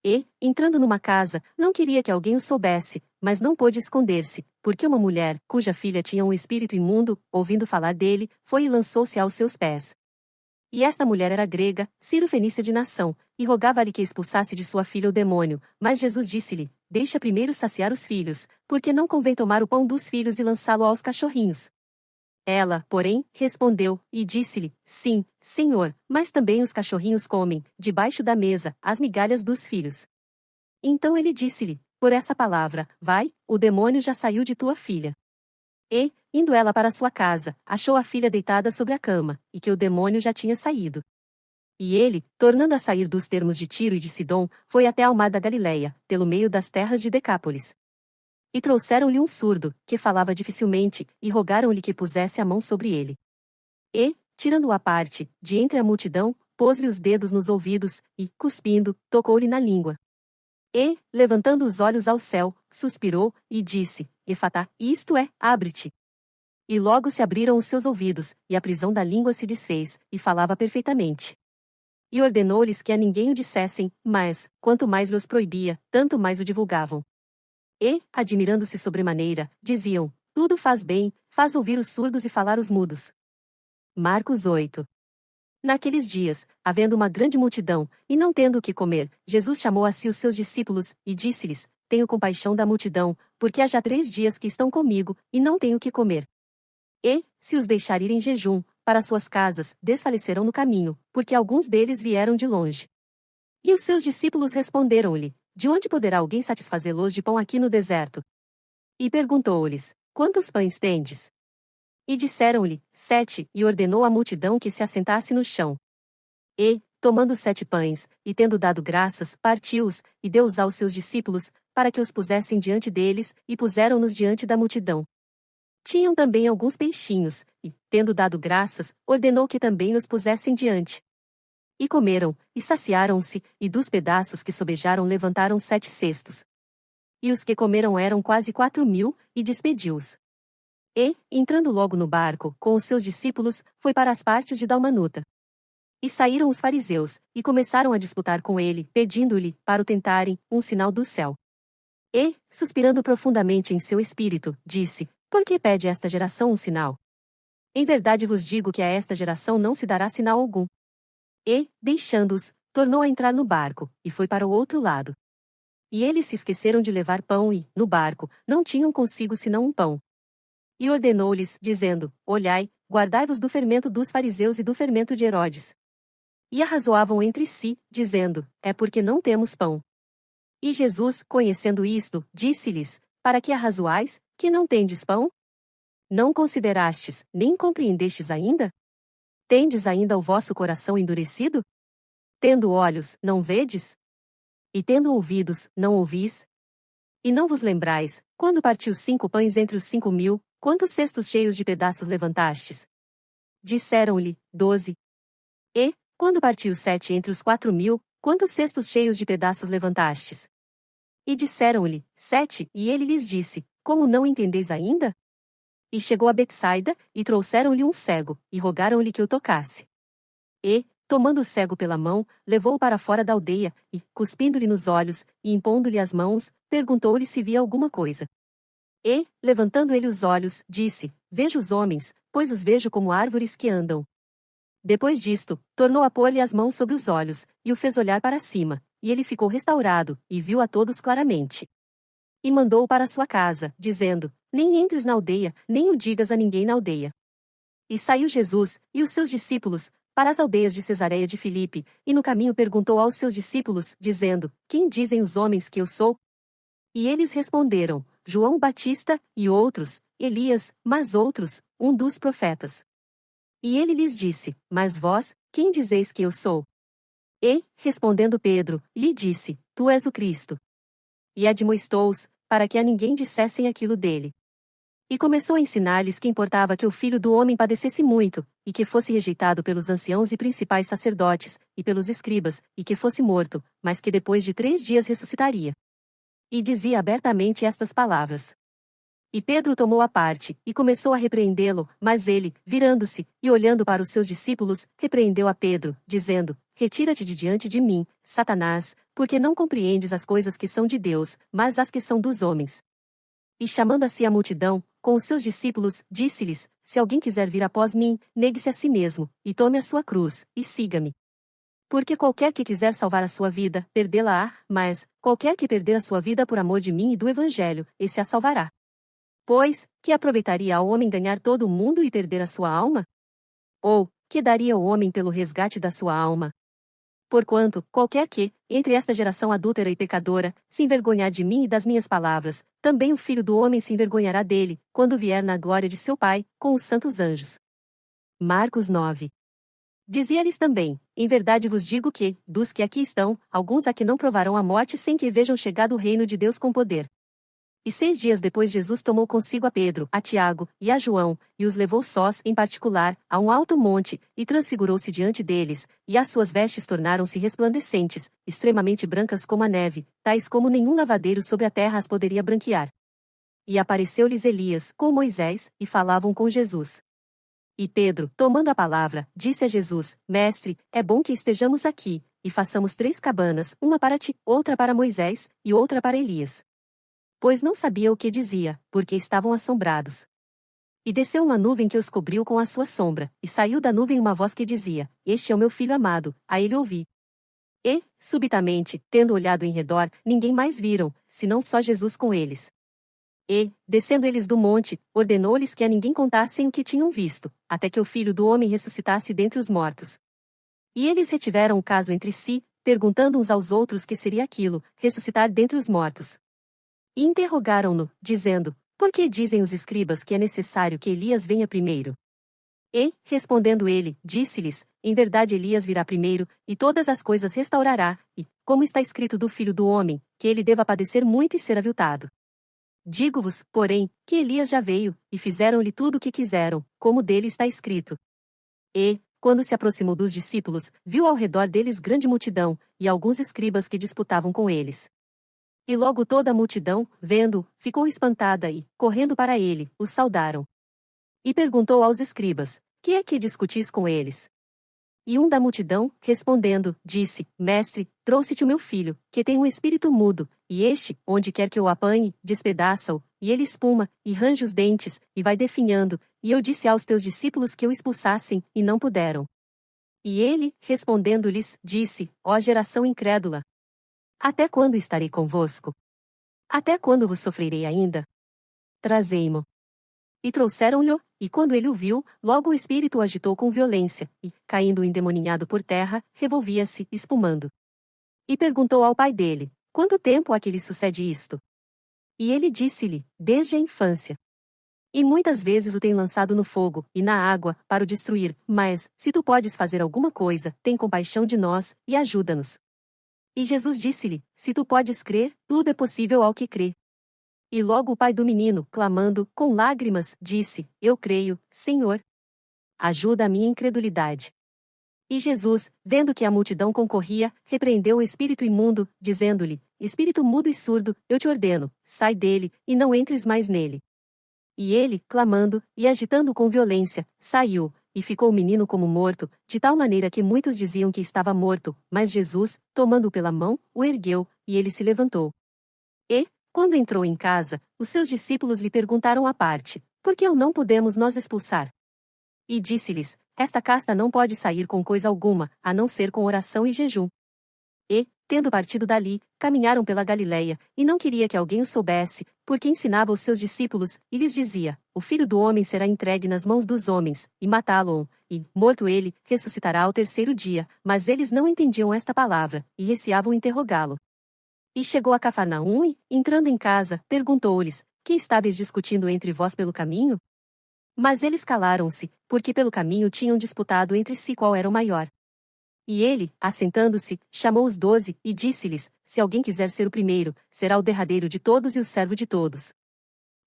E, entrando numa casa, não queria que alguém o soubesse, mas não pôde esconder-se, porque uma mulher, cuja filha tinha um espírito imundo, ouvindo falar dele, foi e lançou-se aos seus pés. E esta mulher era grega, Ciro-fenícia de nação, e rogava-lhe que expulsasse de sua filha o demônio, mas Jesus disse-lhe: Deixa primeiro saciar os filhos, porque não convém tomar o pão dos filhos e lançá-lo aos cachorrinhos. Ela, porém, respondeu, e disse-lhe: Sim, Senhor, mas também os cachorrinhos comem, debaixo da mesa, as migalhas dos filhos. Então ele disse-lhe: Por essa palavra, vai, o demônio já saiu de tua filha. E, indo ela para sua casa, achou a filha deitada sobre a cama, e que o demônio já tinha saído. E ele, tornando a sair dos termos de Tiro e de Sidom, foi até ao mar da Galileia, pelo meio das terras de Decápolis. E trouxeram-lhe um surdo, que falava dificilmente, e rogaram-lhe que pusesse a mão sobre ele. E, tirando-o à parte, de entre a multidão, pôs-lhe os dedos nos ouvidos, e, cuspindo, tocou-lhe na língua. E, levantando os olhos ao céu, suspirou, e disse, Efatá, isto é, abre-te. E logo se abriram os seus ouvidos, e a prisão da língua se desfez, e falava perfeitamente. E ordenou-lhes que a ninguém o dissessem, mas, quanto mais lhes proibia, tanto mais o divulgavam. E, admirando-se sobremaneira, diziam, tudo faz bem, faz ouvir os surdos e falar os mudos. Marcos 8. Naqueles dias, havendo uma grande multidão, e não tendo o que comer, Jesus chamou a si os seus discípulos, e disse-lhes, tenho compaixão da multidão, porque há já 3 dias que estão comigo, e não tenho o que comer. E, se os deixar ir em jejum, para suas casas, desfalecerão no caminho, porque alguns deles vieram de longe. E os seus discípulos responderam-lhe, de onde poderá alguém satisfazê-los de pão aqui no deserto? E perguntou-lhes, quantos pães tendes? E disseram-lhe, 7, e ordenou à multidão que se assentasse no chão. E, tomando 7 pães, e tendo dado graças, partiu-os, e deu-os aos seus discípulos, para que os pusessem diante deles, e puseram-nos diante da multidão. Tinham também alguns peixinhos, e, tendo dado graças, ordenou que também os pusessem diante. E comeram, e saciaram-se, e dos pedaços que sobejaram levantaram 7 cestos. E os que comeram eram quase 4.000, e despediu-os. E, entrando logo no barco, com os seus discípulos, foi para as partes de Dalmanuta. E saíram os fariseus, e começaram a disputar com ele, pedindo-lhe, para o tentarem, um sinal do céu. E, suspirando profundamente em seu espírito, disse, por que pede esta geração um sinal? Em verdade vos digo que a esta geração não se dará sinal algum. E, deixando-os, tornou a entrar no barco, e foi para o outro lado. E eles se esqueceram de levar pão e, no barco, não tinham consigo senão um pão. E ordenou-lhes, dizendo, olhai, guardai-vos do fermento dos fariseus e do fermento de Herodes. E arrazoavam entre si, dizendo, é porque não temos pão. E Jesus, conhecendo isto, disse-lhes, para que arrazoais, que não tendes pão? Não considerastes, nem compreendestes ainda? Tendes ainda o vosso coração endurecido? Tendo olhos, não vedes? E tendo ouvidos, não ouvis? E não vos lembrais, quando partiu 5 pães entre os 5.000, quantos cestos cheios de pedaços levantastes? Disseram-lhe, 12. E, quando partiu 7 entre os 4.000, quantos cestos cheios de pedaços levantastes? E disseram-lhe, 7, e ele lhes disse, como não entendeis ainda? E chegou a Betsaida, e trouxeram-lhe um cego, e rogaram-lhe que o tocasse. E, tomando o cego pela mão, levou-o para fora da aldeia, e, cuspindo-lhe nos olhos, e impondo-lhe as mãos, perguntou-lhe se via alguma coisa. E, levantando ele os olhos, disse, vejo os homens, pois os vejo como árvores que andam. Depois disto, tornou a pôr-lhe as mãos sobre os olhos, e o fez olhar para cima, e ele ficou restaurado, e viu a todos claramente. E mandou-o para sua casa, dizendo, nem entres na aldeia, nem o digas a ninguém na aldeia. E saiu Jesus, e os seus discípulos, para as aldeias de Cesareia de Filipe, e no caminho perguntou aos seus discípulos, dizendo, quem dizem os homens que eu sou? E eles responderam, João Batista, e outros, Elias, mas outros, um dos profetas. E ele lhes disse, mas vós, quem dizeis que eu sou? E, respondendo Pedro, lhe disse, tu és o Cristo. E admoestou-os, para que a ninguém dissessem aquilo dele. E começou a ensinar-lhes que importava que o Filho do Homem padecesse muito, e que fosse rejeitado pelos anciãos e principais sacerdotes, e pelos escribas, e que fosse morto, mas que depois de 3 dias ressuscitaria. E dizia abertamente estas palavras. E Pedro tomou a parte, e começou a repreendê-lo, mas ele, virando-se, e olhando para os seus discípulos, repreendeu a Pedro, dizendo, retira-te de diante de mim, Satanás, porque não compreendes as coisas que são de Deus, mas as que são dos homens. E chamando a si a multidão, com os seus discípulos, disse-lhes, se alguém quiser vir após mim, negue-se a si mesmo, e tome a sua cruz, e siga-me. Porque qualquer que quiser salvar a sua vida, perdê-la-á, mas, qualquer que perder a sua vida por amor de mim e do Evangelho, esse a salvará. Pois, que aproveitaria ao homem ganhar todo o mundo e perder a sua alma? Ou, que daria o homem pelo resgate da sua alma? Porquanto, qualquer que, entre esta geração adúltera e pecadora, se envergonhar de mim e das minhas palavras, também o Filho do Homem se envergonhará dele, quando vier na glória de seu Pai, com os santos anjos. Marcos 9. Dizia-lhes também, em verdade vos digo que, dos que aqui estão, alguns aqui não provarão a morte sem que vejam chegado o reino de Deus com poder. E 6 dias depois Jesus tomou consigo a Pedro, a Tiago, e a João, e os levou sós, em particular, a um alto monte, e transfigurou-se diante deles, e as suas vestes tornaram-se resplandecentes, extremamente brancas como a neve, tais como nenhum lavadeiro sobre a terra as poderia branquear. E apareceu-lhes Elias, com Moisés, e falavam com Jesus. E Pedro, tomando a palavra, disse a Jesus: Mestre, é bom que estejamos aqui, e façamos 3 cabanas, uma para ti, outra para Moisés, e outra para Elias. Pois não sabia o que dizia, porque estavam assombrados. E desceu uma nuvem que os cobriu com a sua sombra, e saiu da nuvem uma voz que dizia: Este é o meu filho amado, a ele ouvi. E, subitamente, tendo olhado em redor, ninguém mais viram, senão só Jesus com eles. E, descendo eles do monte, ordenou-lhes que a ninguém contassem o que tinham visto, até que o Filho do Homem ressuscitasse dentre os mortos. E eles retiveram o caso entre si, perguntando uns aos outros que seria aquilo, ressuscitar dentre os mortos. E interrogaram-no, dizendo: Por que dizem os escribas que é necessário que Elias venha primeiro? E, respondendo ele, disse-lhes: Em verdade Elias virá primeiro, e todas as coisas restaurará, e, como está escrito do Filho do Homem, que ele deva padecer muito e ser aviltado. Digo-vos, porém, que Elias já veio, e fizeram-lhe tudo o que quiseram, como dele está escrito. E, quando se aproximou dos discípulos, viu ao redor deles grande multidão, e alguns escribas que disputavam com eles. E logo toda a multidão, vendo-o, ficou espantada e, correndo para ele, os saudaram. E perguntou aos escribas: Que é que discutis com eles? E um da multidão, respondendo, disse: Mestre, trouxe-te o meu filho, que tem um espírito mudo, e este, onde quer que eu o apanhe, despedaça-o, e ele espuma, e range os dentes, e vai definhando, e eu disse aos teus discípulos que o expulsassem, e não puderam. E ele, respondendo-lhes, disse: Ó geração incrédula! Até quando estarei convosco? Até quando vos sofrerei ainda? Trazei-mo. E trouxeram-lhe, e quando ele o viu, logo o espírito o agitou com violência, e, caindo endemoninhado por terra, revolvia-se, espumando. E perguntou ao pai dele: Quanto tempo há que lhe sucede isto? E ele disse-lhe: Desde a infância. E muitas vezes o tem lançado no fogo, e na água, para o destruir, mas, se tu podes fazer alguma coisa, tem compaixão de nós, e ajuda-nos. E Jesus disse-lhe: Se tu podes crer, tudo é possível ao que crê. E logo o pai do menino, clamando, com lágrimas, disse: Eu creio, Senhor. Ajuda a minha incredulidade. E Jesus, vendo que a multidão concorria, repreendeu o espírito imundo, dizendo-lhe: Espírito mudo e surdo, eu te ordeno, sai dele, e não entres mais nele. E ele, clamando, e agitando com violência, saiu, e ficou o menino como morto, de tal maneira que muitos diziam que estava morto, mas Jesus, tomando-o pela mão, o ergueu, e ele se levantou. E, quando entrou em casa, os seus discípulos lhe perguntaram à parte: Por que o não podemos nós expulsar? E disse-lhes: Esta casta não pode sair com coisa alguma, a não ser com oração e jejum. E, tendo partido dali, caminharam pela Galileia, e não queria que alguém o soubesse, porque ensinava os seus discípulos, e lhes dizia: O Filho do Homem será entregue nas mãos dos homens, e matá-lo-ão, e, morto ele, ressuscitará ao 3º dia. Mas eles não entendiam esta palavra, e receavam interrogá-lo. E chegou a Cafarnaum e, entrando em casa, perguntou-lhes: Que estáveis discutindo entre vós pelo caminho? Mas eles calaram-se, porque pelo caminho tinham disputado entre si qual era o maior. E ele, assentando-se, chamou os 12, e disse-lhes: Se alguém quiser ser o primeiro, será o derradeiro de todos e o servo de todos.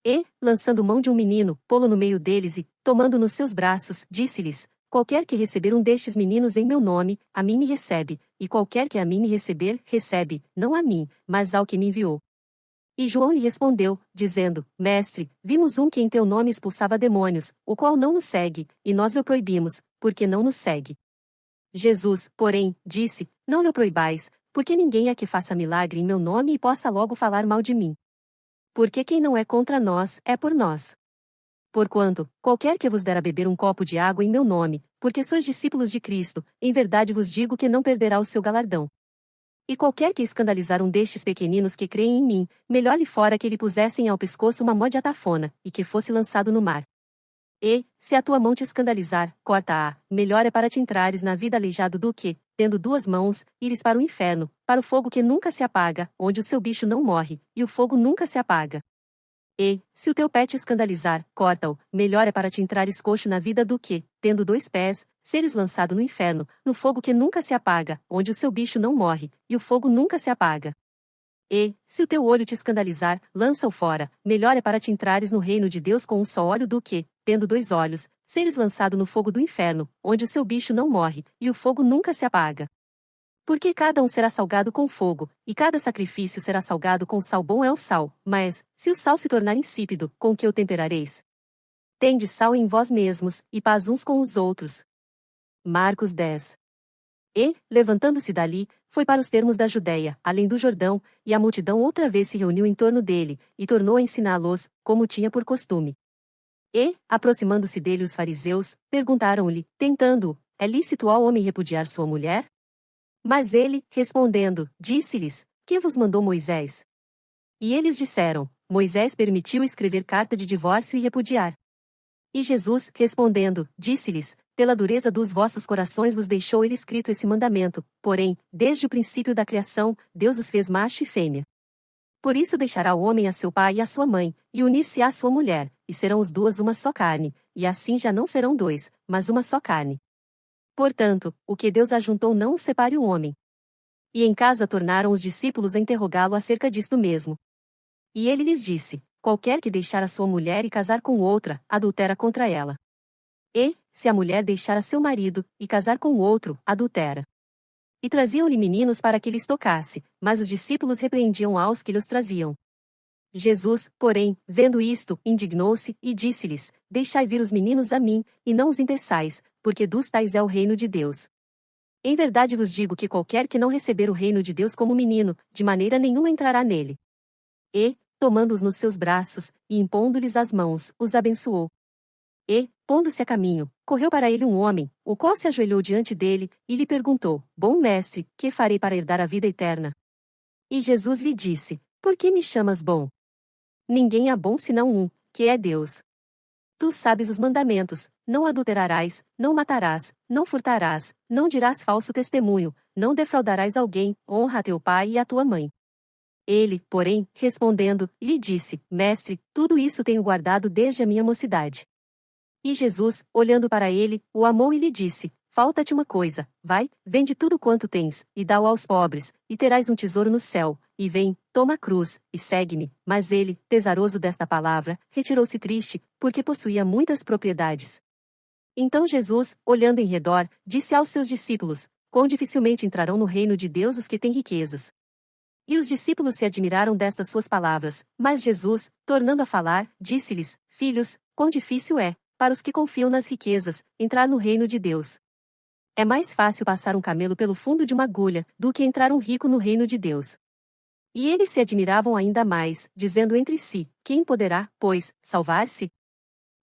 E, lançando mão de um menino, pô-lo no meio deles e, tomando nos seus braços, disse-lhes: Qualquer que receber um destes meninos em meu nome, a mim me recebe, e qualquer que a mim me receber, recebe, não a mim, mas ao que me enviou. E João lhe respondeu, dizendo: Mestre, vimos um que em teu nome expulsava demônios, o qual não nos segue, e nós lhe proibimos, porque não nos segue. Jesus, porém, disse: Não lhe proibais, porque ninguém é que faça milagre em meu nome e possa logo falar mal de mim. Porque quem não é contra nós, é por nós. Porquanto, qualquer que vos der a beber um copo de água em meu nome, porque sois discípulos de Cristo, em verdade vos digo que não perderá o seu galardão. E qualquer que escandalizar um destes pequeninos que creem em mim, melhor lhe fora que lhe pusessem ao pescoço uma mó de atafona, e que fosse lançado no mar. E, se a tua mão te escandalizar, corta-a, melhor é para te entrares na vida aleijado do que, tendo 2 mãos, ires para o inferno, para o fogo que nunca se apaga, onde o seu bicho não morre, e o fogo nunca se apaga. E, se o teu pé te escandalizar, corta-o, melhor é para te entrares coxo na vida do que, tendo 2 pés, seres lançado no inferno, no fogo que nunca se apaga, onde o seu bicho não morre, e o fogo nunca se apaga. E, se o teu olho te escandalizar, lança-o fora, melhor é para te entrares no reino de Deus com um só olho do que, tendo dois olhos, seres lançado no fogo do inferno, onde o seu bicho não morre, e o fogo nunca se apaga. Porque cada um será salgado com fogo, e cada sacrifício será salgado com sal bom é o sal, mas, se o sal se tornar insípido, com que o temperareis? Tende sal em vós mesmos, e paz uns com os outros. Marcos 10. E, levantando-se dali, foi para os termos da Judéia, além do Jordão, e a multidão outra vez se reuniu em torno dele, e tornou a ensiná-los, como tinha por costume. E, aproximando-se dele os fariseus, perguntaram-lhe, tentando-o, é lícito ao homem repudiar sua mulher? Mas ele, respondendo, disse-lhes, que vos mandou Moisés? E eles disseram, Moisés permitiu escrever carta de divórcio e repudiar. E Jesus, respondendo, disse-lhes, pela dureza dos vossos corações vos deixou ele escrito esse mandamento, porém, desde o princípio da criação, Deus os fez macho e fêmea. Por isso deixará o homem a seu pai e a sua mãe, e unir-se à sua mulher, e serão os duas uma só carne, e assim já não serão dois, mas uma só carne. Portanto, o que Deus ajuntou não o separe o homem. E em casa tornaram os discípulos a interrogá-lo acerca disto mesmo. E ele lhes disse, qualquer que deixar a sua mulher e casar com outra, adultera contra ela. E, se a mulher deixar a seu marido, e casar com outro, adultera. E traziam-lhe meninos para que lhes tocasse, mas os discípulos repreendiam aos que lhes traziam. Jesus, porém, vendo isto, indignou-se, e disse-lhes, deixai vir os meninos a mim, e não os impeçais, porque dos tais é o reino de Deus. Em verdade vos digo que qualquer que não receber o reino de Deus como menino, de maneira nenhuma entrará nele. E, tomando-os nos seus braços, e impondo-lhes as mãos, os abençoou. E, pondo-se a caminho, correu para ele um homem, o qual se ajoelhou diante dele, e lhe perguntou, Bom mestre, que farei para herdar a vida eterna? E Jesus lhe disse, Por que me chamas bom? Ninguém há bom senão um, que é Deus. Tu sabes os mandamentos, não adulterarás, não matarás, não furtarás, não dirás falso testemunho, não defraudarás alguém, honra a teu pai e a tua mãe. Ele, porém, respondendo, lhe disse, Mestre, tudo isso tenho guardado desde a minha mocidade. E Jesus, olhando para ele, o amou e lhe disse, Falta-te uma coisa, vai, vende tudo quanto tens, e dá-o aos pobres, e terás um tesouro no céu, e vem, toma a cruz, e segue-me. Mas ele, pesaroso desta palavra, retirou-se triste, porque possuía muitas propriedades. Então Jesus, olhando em redor, disse aos seus discípulos, Quão dificilmente entrarão no reino de Deus os que têm riquezas. E os discípulos se admiraram destas suas palavras, mas Jesus, tornando a falar, disse-lhes, Filhos, quão difícil é, para os que confiam nas riquezas, entrar no reino de Deus. É mais fácil passar um camelo pelo fundo de uma agulha, do que entrar um rico no reino de Deus. E eles se admiravam ainda mais, dizendo entre si, quem poderá, pois, salvar-se?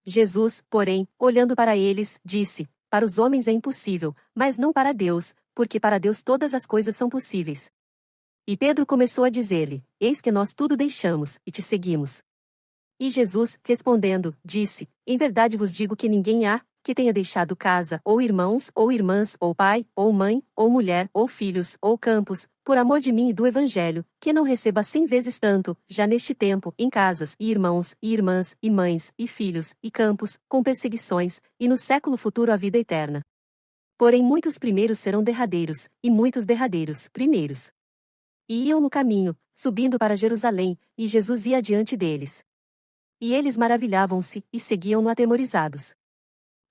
Jesus, porém, olhando para eles, disse, para os homens é impossível, mas não para Deus, porque para Deus todas as coisas são possíveis. E Pedro começou a dizer-lhe, eis que nós tudo deixamos, e te seguimos. E Jesus, respondendo, disse, em verdade vos digo que ninguém há, que tenha deixado casa, ou irmãos, ou irmãs, ou pai, ou mãe, ou mulher, ou filhos, ou campos, por amor de mim e do Evangelho, que não receba 100 vezes tanto, já neste tempo, em casas, e irmãos, e irmãs, e mães, e filhos, e campos, com perseguições, e no século futuro a vida eterna. Porém muitos primeiros serão derradeiros, e muitos derradeiros, primeiros. E iam no caminho, subindo para Jerusalém, e Jesus ia adiante deles. E eles maravilhavam-se, e seguiam-no atemorizados.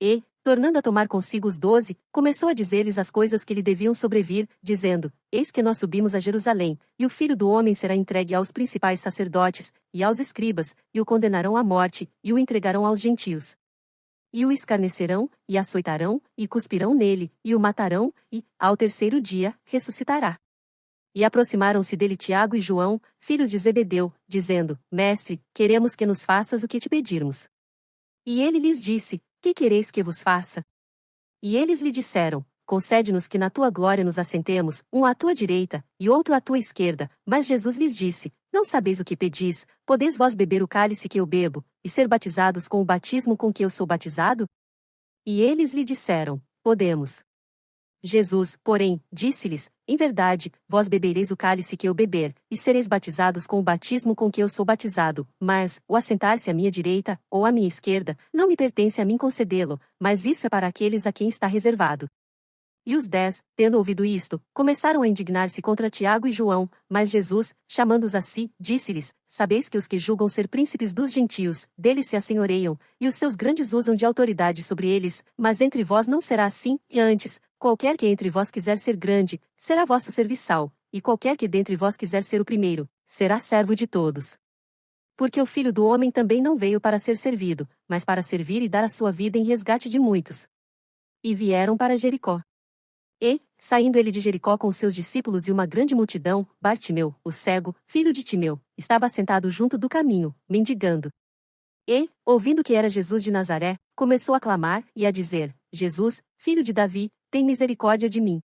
E, tornando a tomar consigo os 12, começou a dizer-lhes as coisas que lhe deviam sobrevir, dizendo, Eis que nós subimos a Jerusalém, e o Filho do Homem será entregue aos principais sacerdotes, e aos escribas, e o condenarão à morte, e o entregarão aos gentios. E o escarnecerão, e açoitarão, e cuspirão nele, e o matarão, e, ao terceiro dia, ressuscitará. E aproximaram-se dele Tiago e João, filhos de Zebedeu, dizendo, Mestre, queremos que nos faças o que te pedirmos. E ele lhes disse, que quereis que vos faça? E eles lhe disseram, concede-nos que na tua glória nos assentemos, um à tua direita, e outro à tua esquerda. Mas Jesus lhes disse, não sabeis o que pedis, podeis vós beber o cálice que eu bebo, e ser batizados com o batismo com que eu sou batizado? E eles lhe disseram, podemos. Jesus, porém, disse-lhes, em verdade, vós bebereis o cálice que eu beber, e sereis batizados com o batismo com que eu sou batizado, mas, o assentar-se à minha direita, ou à minha esquerda, não me pertence a mim concedê-lo, mas isso é para aqueles a quem está reservado. E os 10, tendo ouvido isto, começaram a indignar-se contra Tiago e João, mas Jesus, chamando-os a si, disse-lhes: Sabeis que os que julgam ser príncipes dos gentios, deles se assenhoreiam, e os seus grandes usam de autoridade sobre eles, mas entre vós não será assim, e antes, qualquer que entre vós quiser ser grande, será vosso serviçal, e qualquer que dentre vós quiser ser o primeiro, será servo de todos. Porque o Filho do Homem também não veio para ser servido, mas para servir e dar a sua vida em resgate de muitos. E vieram para Jericó. E, saindo ele de Jericó com seus discípulos e uma grande multidão, Bartimeu, o cego, filho de Timeu, estava sentado junto do caminho, mendigando. E, ouvindo que era Jesus de Nazaré, começou a clamar e a dizer: Jesus, filho de Davi, tem misericórdia de mim.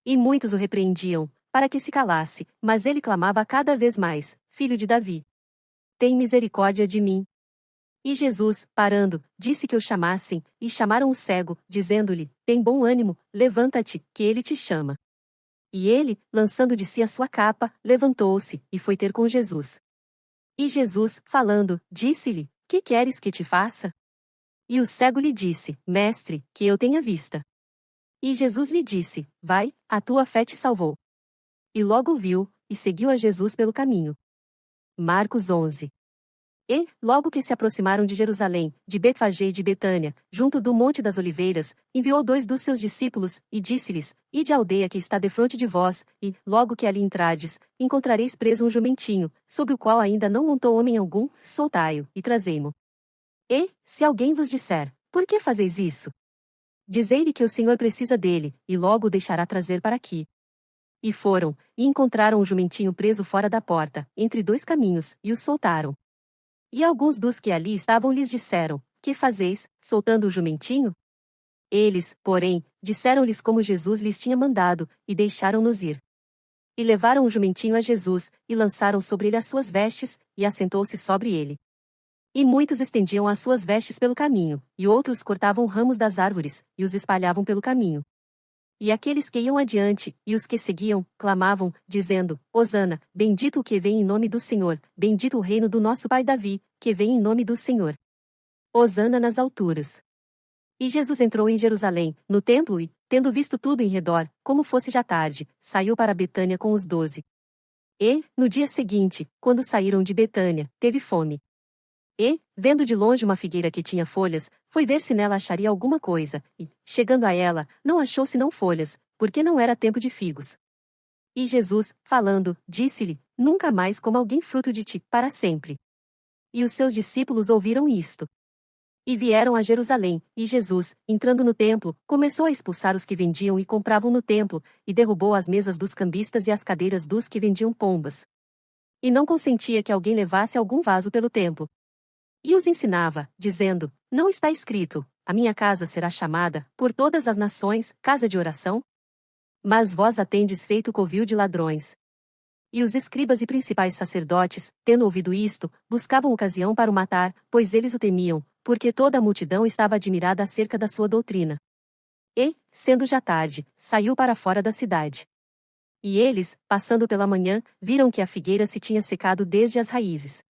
E muitos o repreendiam, para que se calasse, mas ele clamava cada vez mais: Filho de Davi, tem misericórdia de mim. E Jesus, parando, disse que o chamassem, e chamaram o cego, dizendo-lhe: Tem bom ânimo, levanta-te, que ele te chama. E ele, lançando de si a sua capa, levantou-se, e foi ter com Jesus. E Jesus, falando, disse-lhe: Que queres que te faça? E o cego lhe disse: Mestre, que eu tenha vista. E Jesus lhe disse: Vai, a tua fé te salvou. E logo viu, e seguiu a Jesus pelo caminho. Marcos 11. E, logo que se aproximaram de Jerusalém, de Betfagé e de Betânia, junto do Monte das Oliveiras, enviou 2 dos seus discípulos, e disse-lhes: Ide à aldeia que está defronte de vós, e, logo que ali entrardes, encontrareis preso um jumentinho, sobre o qual ainda não montou homem algum, soltai-o, e trazei-mo. E, se alguém vos disser: Por que fazeis isso? Dizei-lhe que o Senhor precisa dele, e logo o deixará trazer para aqui. E foram, e encontraram o jumentinho preso fora da porta, entre 2 caminhos, e o soltaram. E alguns dos que ali estavam lhes disseram: Que fazeis, soltando o jumentinho? Eles, porém, disseram-lhes como Jesus lhes tinha mandado, e deixaram-nos ir. E levaram o jumentinho a Jesus, e lançaram sobre ele as suas vestes, e assentou-se sobre ele. E muitos estendiam as suas vestes pelo caminho, e outros cortavam ramos das árvores, e os espalhavam pelo caminho. E aqueles que iam adiante, e os que seguiam, clamavam, dizendo: Hosana, bendito o que vem em nome do Senhor, bendito o reino do nosso pai Davi, que vem em nome do Senhor. Hosana nas alturas. E Jesus entrou em Jerusalém, no templo e, tendo visto tudo em redor, como fosse já tarde, saiu para Betânia com os 12. E, no dia seguinte, quando saíram de Betânia, teve fome. E, vendo de longe uma figueira que tinha folhas, foi ver se nela acharia alguma coisa, e, chegando a ela, não achou senão folhas, porque não era tempo de figos. E Jesus, falando, disse-lhe: Nunca mais coma alguém fruto de ti, para sempre. E os seus discípulos ouviram isto. E vieram a Jerusalém, e Jesus, entrando no templo, começou a expulsar os que vendiam e compravam no templo, e derrubou as mesas dos cambistas e as cadeiras dos que vendiam pombas. E não consentia que alguém levasse algum vaso pelo templo. E os ensinava, dizendo: Não está escrito: A minha casa será chamada, por todas as nações, casa de oração? Mas vós a tendes feito covil de ladrões. E os escribas e principais sacerdotes, tendo ouvido isto, buscavam ocasião para o matar, pois eles o temiam, porque toda a multidão estava admirada acerca da sua doutrina. E, sendo já tarde, saiu para fora da cidade. E eles, passando pela manhã, viram que a figueira se tinha secado desde as raízes.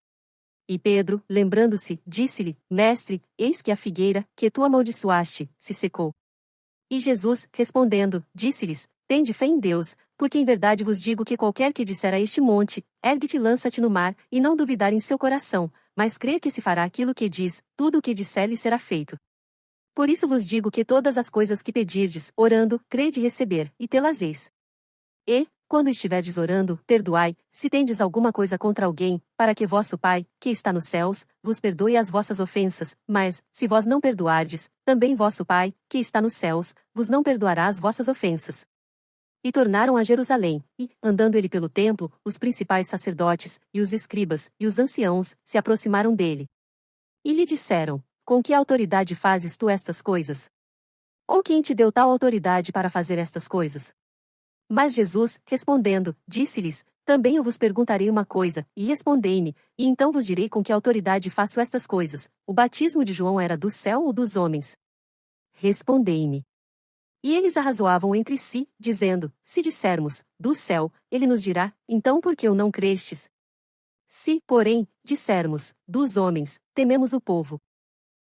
E Pedro, lembrando-se, disse-lhe: Mestre, eis que a figueira, que tu amaldiçoaste, se secou. E Jesus, respondendo, disse-lhes: Tende fé em Deus, porque em verdade vos digo que qualquer que disser a este monte: Ergue-te e lança-te no mar, e não duvidar em seu coração, mas crer que se fará aquilo que diz, tudo o que disser lhe será feito. Por isso vos digo que todas as coisas que pedirdes, orando, crede receber, e tê-las-eis. E, quando estiverdes orando, perdoai, se tendes alguma coisa contra alguém, para que vosso Pai, que está nos céus, vos perdoe as vossas ofensas, mas, se vós não perdoardes, também vosso Pai, que está nos céus, vos não perdoará as vossas ofensas. E tornaram a Jerusalém, e, andando ele pelo templo, os principais sacerdotes, e os escribas, e os anciãos, se aproximaram dele. E lhe disseram: Com que autoridade fazes tu estas coisas? Ou quem te deu tal autoridade para fazer estas coisas? Mas Jesus, respondendo, disse-lhes: Também eu vos perguntarei uma coisa, e respondei-me, e então vos direi com que autoridade faço estas coisas: O batismo de João era do céu ou dos homens? Respondei-me. E eles arrazoavam entre si, dizendo: Se dissermos, do céu, ele nos dirá: Então por que o não crestes? Se, porém, dissermos, dos homens, tememos o povo.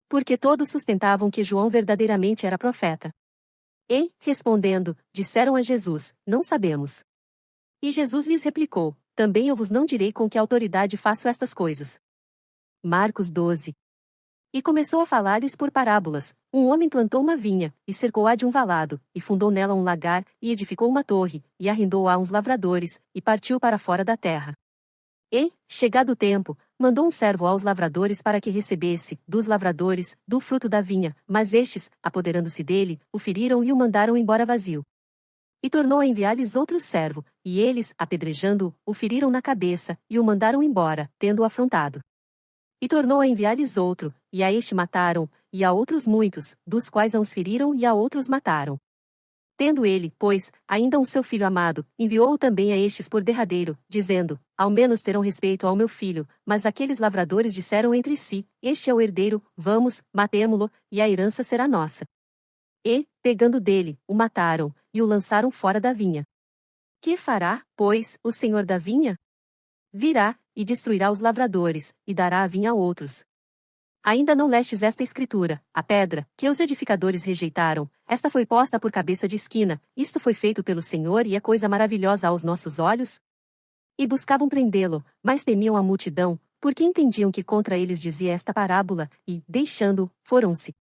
Porque todos sustentavam que João verdadeiramente era profeta. E, respondendo, disseram a Jesus: Não sabemos. E Jesus lhes replicou: Também eu vos não direi com que autoridade faço estas coisas. Marcos 12. E começou a falar-lhes por parábolas. Um homem plantou uma vinha, e cercou-a de um valado, e fundou nela um lagar, e edificou uma torre, e arrendou-a a uns lavradores, e partiu para fora da terra. E, chegado o tempo, mandou um servo aos lavradores para que recebesse, dos lavradores, do fruto da vinha, mas estes, apoderando-se dele, o feriram e o mandaram embora vazio. E tornou a enviar-lhes outro servo, e eles, apedrejando-o, o feriram na cabeça, e o mandaram embora, tendo-o afrontado. E tornou a enviar-lhes outro, e a este mataram, e a outros muitos, dos quais a uns feriram e a outros mataram. Tendo ele, pois, ainda um seu filho amado, enviou-o também a estes por derradeiro, dizendo: Ao menos terão respeito ao meu filho. Mas aqueles lavradores disseram entre si: Este é o herdeiro, vamos, matemo-lo, e a herança será nossa. E, pegando dele, o mataram, e o lançaram fora da vinha. Que fará, pois, o senhor da vinha? Virá, e destruirá os lavradores, e dará a vinha a outros. Ainda não lestes esta escritura: a pedra, que os edificadores rejeitaram, esta foi posta por cabeça de esquina, isto foi feito pelo Senhor e é coisa maravilhosa aos nossos olhos? E buscavam prendê-lo, mas temiam a multidão, porque entendiam que contra eles dizia esta parábola, e, deixando-o, foram-se.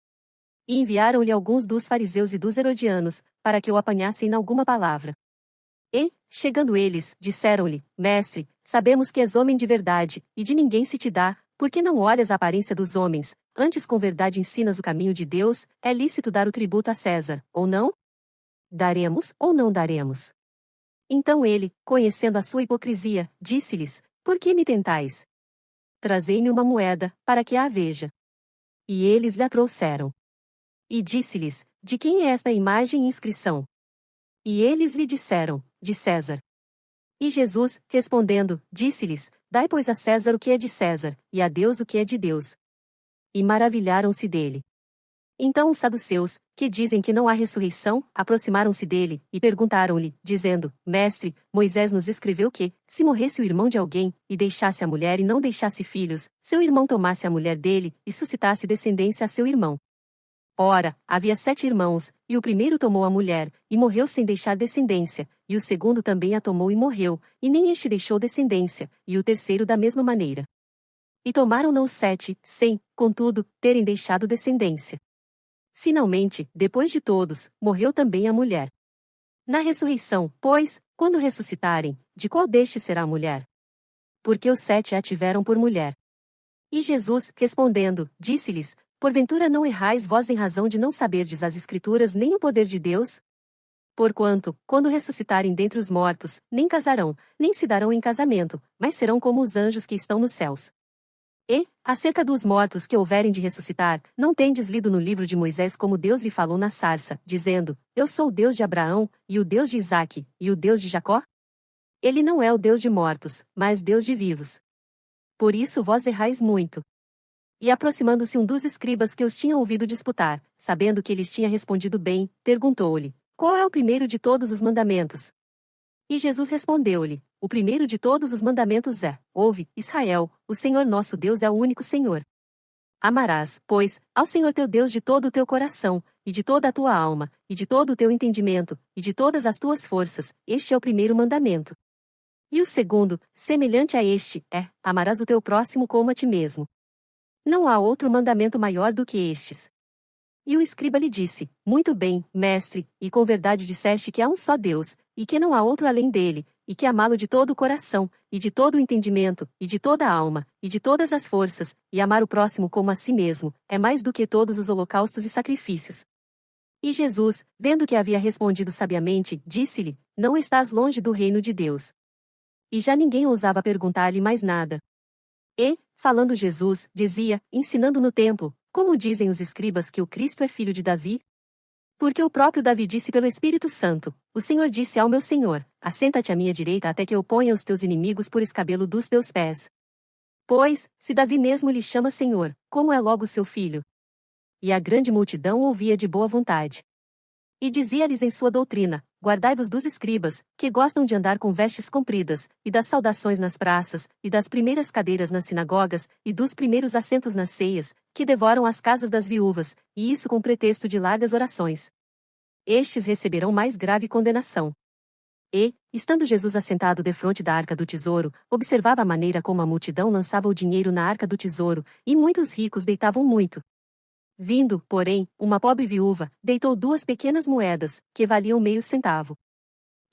E enviaram-lhe alguns dos fariseus e dos herodianos, para que o apanhassem em alguma palavra. E, chegando eles, disseram-lhe: Mestre, sabemos que és homem de verdade, e de ninguém se te dá, porque não olhas a aparência dos homens, antes com verdade ensinas o caminho de Deus. É lícito dar o tributo a César, ou não? Daremos ou não daremos? Então ele, conhecendo a sua hipocrisia, disse-lhes: Por que me tentais? Trazei-me uma moeda, para que a veja. E eles lhe a trouxeram. E disse-lhes: De quem é esta imagem e inscrição? E eles lhe disseram: De César. E Jesus, respondendo, disse-lhes: Dai, pois, a César o que é de César, e a Deus o que é de Deus. E maravilharam-se dele. Então os saduceus, que dizem que não há ressurreição, aproximaram-se dele, e perguntaram-lhe, dizendo: Mestre, Moisés nos escreveu que, se morresse o irmão de alguém, e deixasse a mulher e não deixasse filhos, seu irmão tomasse a mulher dele, e suscitasse descendência a seu irmão. Ora, havia 7 irmãos, e o primeiro tomou a mulher, e morreu sem deixar descendência, e o segundo também a tomou e morreu, e nem este deixou descendência, e o terceiro da mesma maneira. E tomaram-não os 7, sem, contudo, terem deixado descendência. Finalmente, depois de todos, morreu também a mulher. Na ressurreição, pois, quando ressuscitarem, de qual destes será a mulher? Porque os 7 a tiveram por mulher. E Jesus, respondendo, disse-lhes: Porventura não errais vós em razão de não saberdes as Escrituras nem o poder de Deus? Porquanto, quando ressuscitarem dentre os mortos, nem casarão, nem se darão em casamento, mas serão como os anjos que estão nos céus. E, acerca dos mortos que houverem de ressuscitar, não tendes lido no livro de Moisés como Deus lhe falou na sarça, dizendo: Eu sou o Deus de Abraão, e o Deus de Isaque, e o Deus de Jacó? Ele não é o Deus de mortos, mas Deus de vivos. Por isso vós errais muito. E aproximando-se um dos escribas que os tinha ouvido disputar, sabendo que lhes tinha respondido bem, perguntou-lhe: Qual é o primeiro de todos os mandamentos? E Jesus respondeu-lhe: O primeiro de todos os mandamentos é: Ouve, Israel, o Senhor nosso Deus é o único Senhor. Amarás, pois, ao Senhor teu Deus de todo o teu coração, e de toda a tua alma, e de todo o teu entendimento, e de todas as tuas forças. Este é o primeiro mandamento. E o segundo, semelhante a este, é: Amarás o teu próximo como a ti mesmo. Não há outro mandamento maior do que estes. E o escriba lhe disse: Muito bem, mestre, e com verdade disseste que há um só Deus, e que não há outro além dele, e que amá-lo de todo o coração, e de todo o entendimento, e de toda a alma, e de todas as forças, e amar o próximo como a si mesmo, é mais do que todos os holocaustos e sacrifícios. E Jesus, vendo que havia respondido sabiamente, disse-lhe: Não estás longe do reino de Deus. E já ninguém ousava perguntar-lhe mais nada. E, falando Jesus, dizia, ensinando no templo: Como dizem os escribas que o Cristo é filho de Davi? Porque o próprio Davi disse pelo Espírito Santo: O Senhor disse ao meu Senhor: Assenta-te à minha direita até que eu ponha os teus inimigos por escabelo dos teus pés. Pois, se Davi mesmo lhe chama Senhor, como é logo seu filho? E a grande multidão ouvia de boa vontade. E dizia-lhes em sua doutrina: Guardai-vos dos escribas, que gostam de andar com vestes compridas, e das saudações nas praças, e das primeiras cadeiras nas sinagogas, e dos primeiros assentos nas ceias, que devoram as casas das viúvas, e isso com pretexto de largas orações. estes receberão mais grave condenação. E, estando Jesus assentado defronte da arca do tesouro, observava a maneira como a multidão lançava o dinheiro na arca do tesouro, e muitos ricos deitavam muito. Vindo, porém, uma pobre viúva, deitou 2 pequenas moedas, que valiam meio centavo.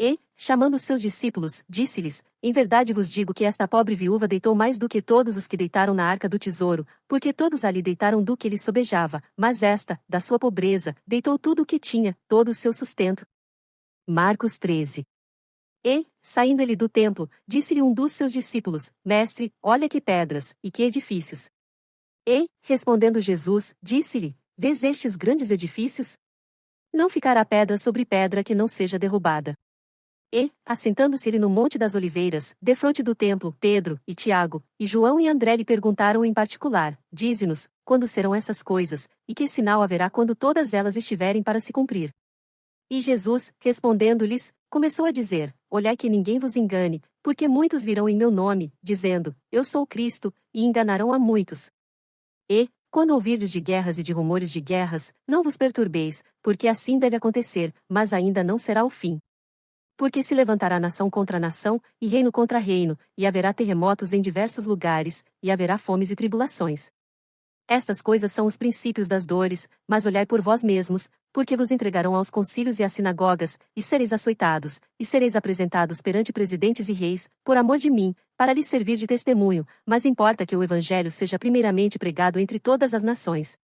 E, chamando seus discípulos, disse-lhes: Em verdade vos digo que esta pobre viúva deitou mais do que todos os que deitaram na arca do tesouro, porque todos ali deitaram do que lhe sobejava, mas esta, da sua pobreza, deitou tudo o que tinha, todo o seu sustento. Marcos 13. E, saindo ele do templo, disse-lhe um dos seus discípulos: Mestre, olha que pedras, e que edifícios. E, respondendo Jesus, disse-lhe: Vês estes grandes edifícios? Não ficará pedra sobre pedra que não seja derrubada. E, assentando-se ele no Monte das Oliveiras, defronte do templo, Pedro, e Tiago, e João e André lhe perguntaram em particular: Dize-nos, quando serão essas coisas, e que sinal haverá quando todas elas estiverem para se cumprir? E Jesus, respondendo-lhes, começou a dizer: Olhai que ninguém vos engane, porque muitos virão em meu nome, dizendo: Eu sou Cristo, e enganarão a muitos. E, quando ouvirdes de guerras e de rumores de guerras, não vos perturbeis, porque assim deve acontecer, mas ainda não será o fim. Porque se levantará nação contra nação, e reino contra reino, e haverá terremotos em diversos lugares, e haverá fomes e tribulações. Estas coisas são os princípios das dores, mas olhai por vós mesmos, porque vos entregarão aos concílios e às sinagogas, e sereis açoitados, e sereis apresentados perante presidentes e reis, por amor de mim, para lhes servir de testemunho, mas importa que o evangelho seja primeiramente pregado entre todas as nações.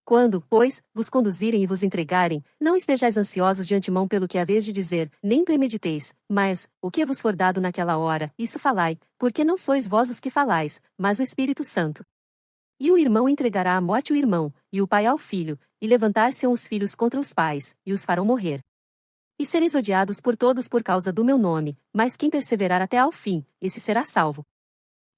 Quando, pois, vos conduzirem e vos entregarem, não estejais ansiosos de antemão pelo que haveis de dizer, nem premediteis, mas, o que vos for dado naquela hora, isso falai, porque não sois vós os que falais, mas o Espírito Santo. E o irmão entregará à morte o irmão, e o pai ao filho, e levantar-se-ão os filhos contra os pais, e os farão morrer. E sereis odiados por todos por causa do meu nome, mas quem perseverar até ao fim, esse será salvo.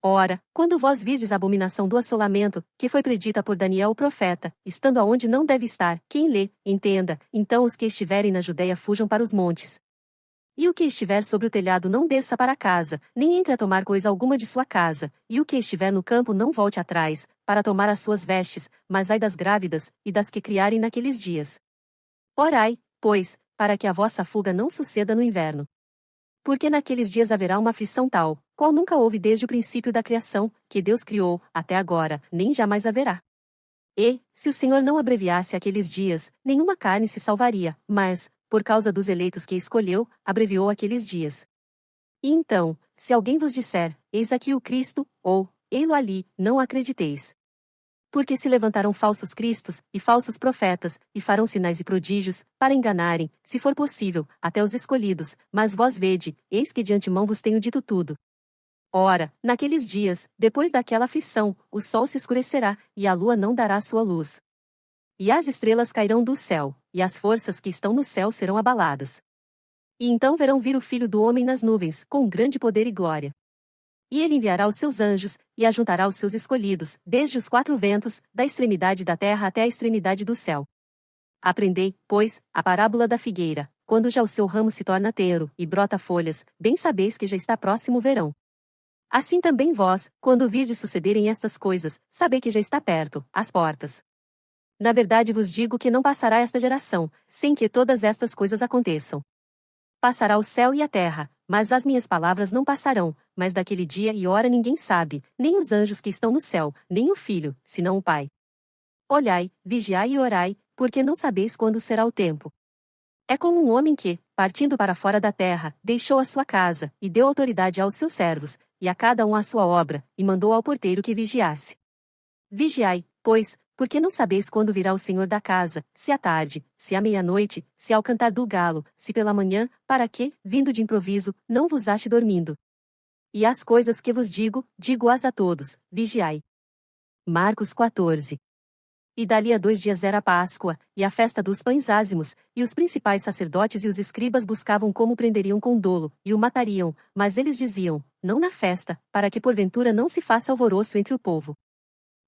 Ora, quando vós virdes a abominação do assolamento, que foi predita por Daniel o profeta, estando aonde não deve estar, quem lê, entenda, então os que estiverem na Judéia fujam para os montes. E o que estiver sobre o telhado não desça para casa, nem entre a tomar coisa alguma de sua casa, e o que estiver no campo não volte atrás, para tomar as suas vestes, mas ai das grávidas, e das que criarem naqueles dias. Orai, pois, para que a vossa fuga não suceda no inverno. Porque naqueles dias haverá uma aflição tal, qual nunca houve desde o princípio da criação, que Deus criou, até agora, nem jamais haverá. E, se o Senhor não abreviasse aqueles dias, nenhuma carne se salvaria, mas, por causa dos eleitos que escolheu, abreviou aqueles dias. E então, se alguém vos disser, eis aqui o Cristo, ou, ei-lo ali, não acrediteis. Porque se levantarão falsos cristos, e falsos profetas, e farão sinais e prodígios, para enganarem, se for possível, até os escolhidos, mas vós vede, eis que de antemão vos tenho dito tudo. Ora, naqueles dias, depois daquela aflição, o sol se escurecerá, e a lua não dará sua luz. E as estrelas cairão do céu, e as forças que estão no céu serão abaladas. E então verão vir o Filho do Homem nas nuvens, com grande poder e glória. E ele enviará os seus anjos, e ajuntará os seus escolhidos, desde os 4 ventos, da extremidade da terra até a extremidade do céu. Aprendei, pois, a parábola da figueira: quando já o seu ramo se torna tenro, e brota folhas, bem sabeis que já está próximo o verão. Assim também vós, quando virdes sucederem estas coisas, sabei que já está perto, às portas. Na verdade vos digo que não passará esta geração, sem que todas estas coisas aconteçam. Passará o céu e a terra, mas as minhas palavras não passarão, mas daquele dia e hora ninguém sabe, nem os anjos que estão no céu, nem o Filho, senão o Pai. Olhai, vigiai e orai, porque não sabeis quando será o tempo. É como um homem que, partindo para fora da terra, deixou a sua casa, e deu autoridade aos seus servos, e a cada um a sua obra, e mandou ao porteiro que vigiasse. Vigiai, pois, porque não sabeis quando virá o Senhor da casa, se à tarde, se à meia-noite, se ao cantar do galo, se pela manhã, para que, vindo de improviso, não vos ache dormindo. E as coisas que vos digo, digo-as a todos, vigiai. Marcos 14. E dali a 2 dias era a Páscoa, e a festa dos pães ázimos, e os principais sacerdotes e os escribas buscavam como prenderiam com dolo, e o matariam, mas eles diziam, não na festa, para que porventura não se faça alvoroço entre o povo.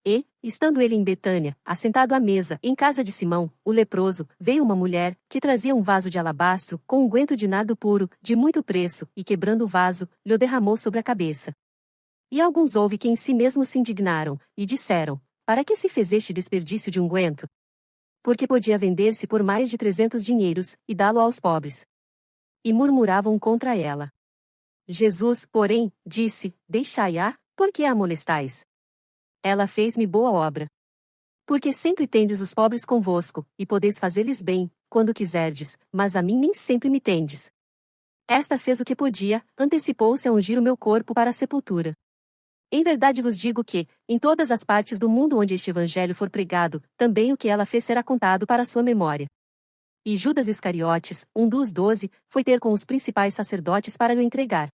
E, estando ele em Betânia, assentado à mesa, em casa de Simão, o leproso, veio uma mulher, que trazia um vaso de alabastro, com unguento de nardo puro, de muito preço, e quebrando o vaso, lhe o derramou sobre a cabeça. E alguns houve que em si mesmos se indignaram, e disseram, para que se fez este desperdício de unguento? porque podia vender-se por mais de 300 dinheiros, e dá-lo aos pobres. E murmuravam contra ela. Jesus, porém, disse: Deixai-a, por que a molestais? Ela fez-me boa obra. Porque sempre tendes os pobres convosco, e podeis fazer-lhes bem, quando quiserdes, mas a mim nem sempre me tendes. Esta fez o que podia, antecipou-se a ungir o meu corpo para a sepultura. Em verdade vos digo que, em todas as partes do mundo onde este evangelho for pregado, também o que ela fez será contado para sua memória. E Judas Iscariotes, um dos 12, foi ter com os principais sacerdotes para o entregar.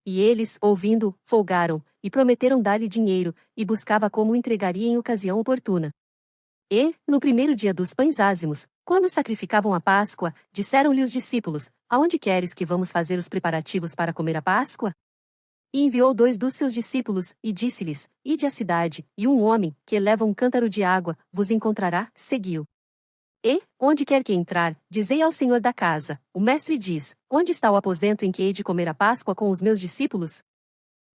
E eles, ouvindo, folgaram, e prometeram dar-lhe dinheiro, e buscava como o entregaria em ocasião oportuna. E, no primeiro dia dos pães ázimos, quando sacrificavam a Páscoa, disseram-lhe os discípulos: Aonde queres que vamos fazer os preparativos para comer a Páscoa? E enviou 2 dos seus discípulos, e disse-lhes: Ide à cidade, e um homem, que leva um cântaro de água, vos encontrará, seguiu. E, onde quer que entrar, dizei ao senhor da casa: O mestre diz: Onde está o aposento em que hei de comer a Páscoa com os meus discípulos?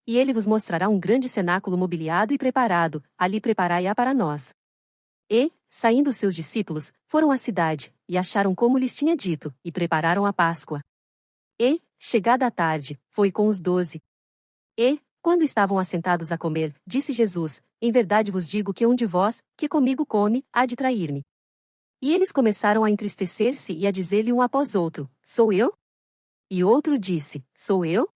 E ele vos mostrará um grande cenáculo mobiliado e preparado, ali preparai-a para nós. E, saindo seus discípulos, foram à cidade, e acharam como lhes tinha dito, e prepararam a Páscoa. E, chegada a tarde, foi com os 12. E, quando estavam assentados a comer, disse Jesus: Em verdade vos digo que um de vós, que comigo come, há de trair-me. E eles começaram a entristecer-se e a dizer-lhe um após outro: Sou eu? E outro disse: Sou eu?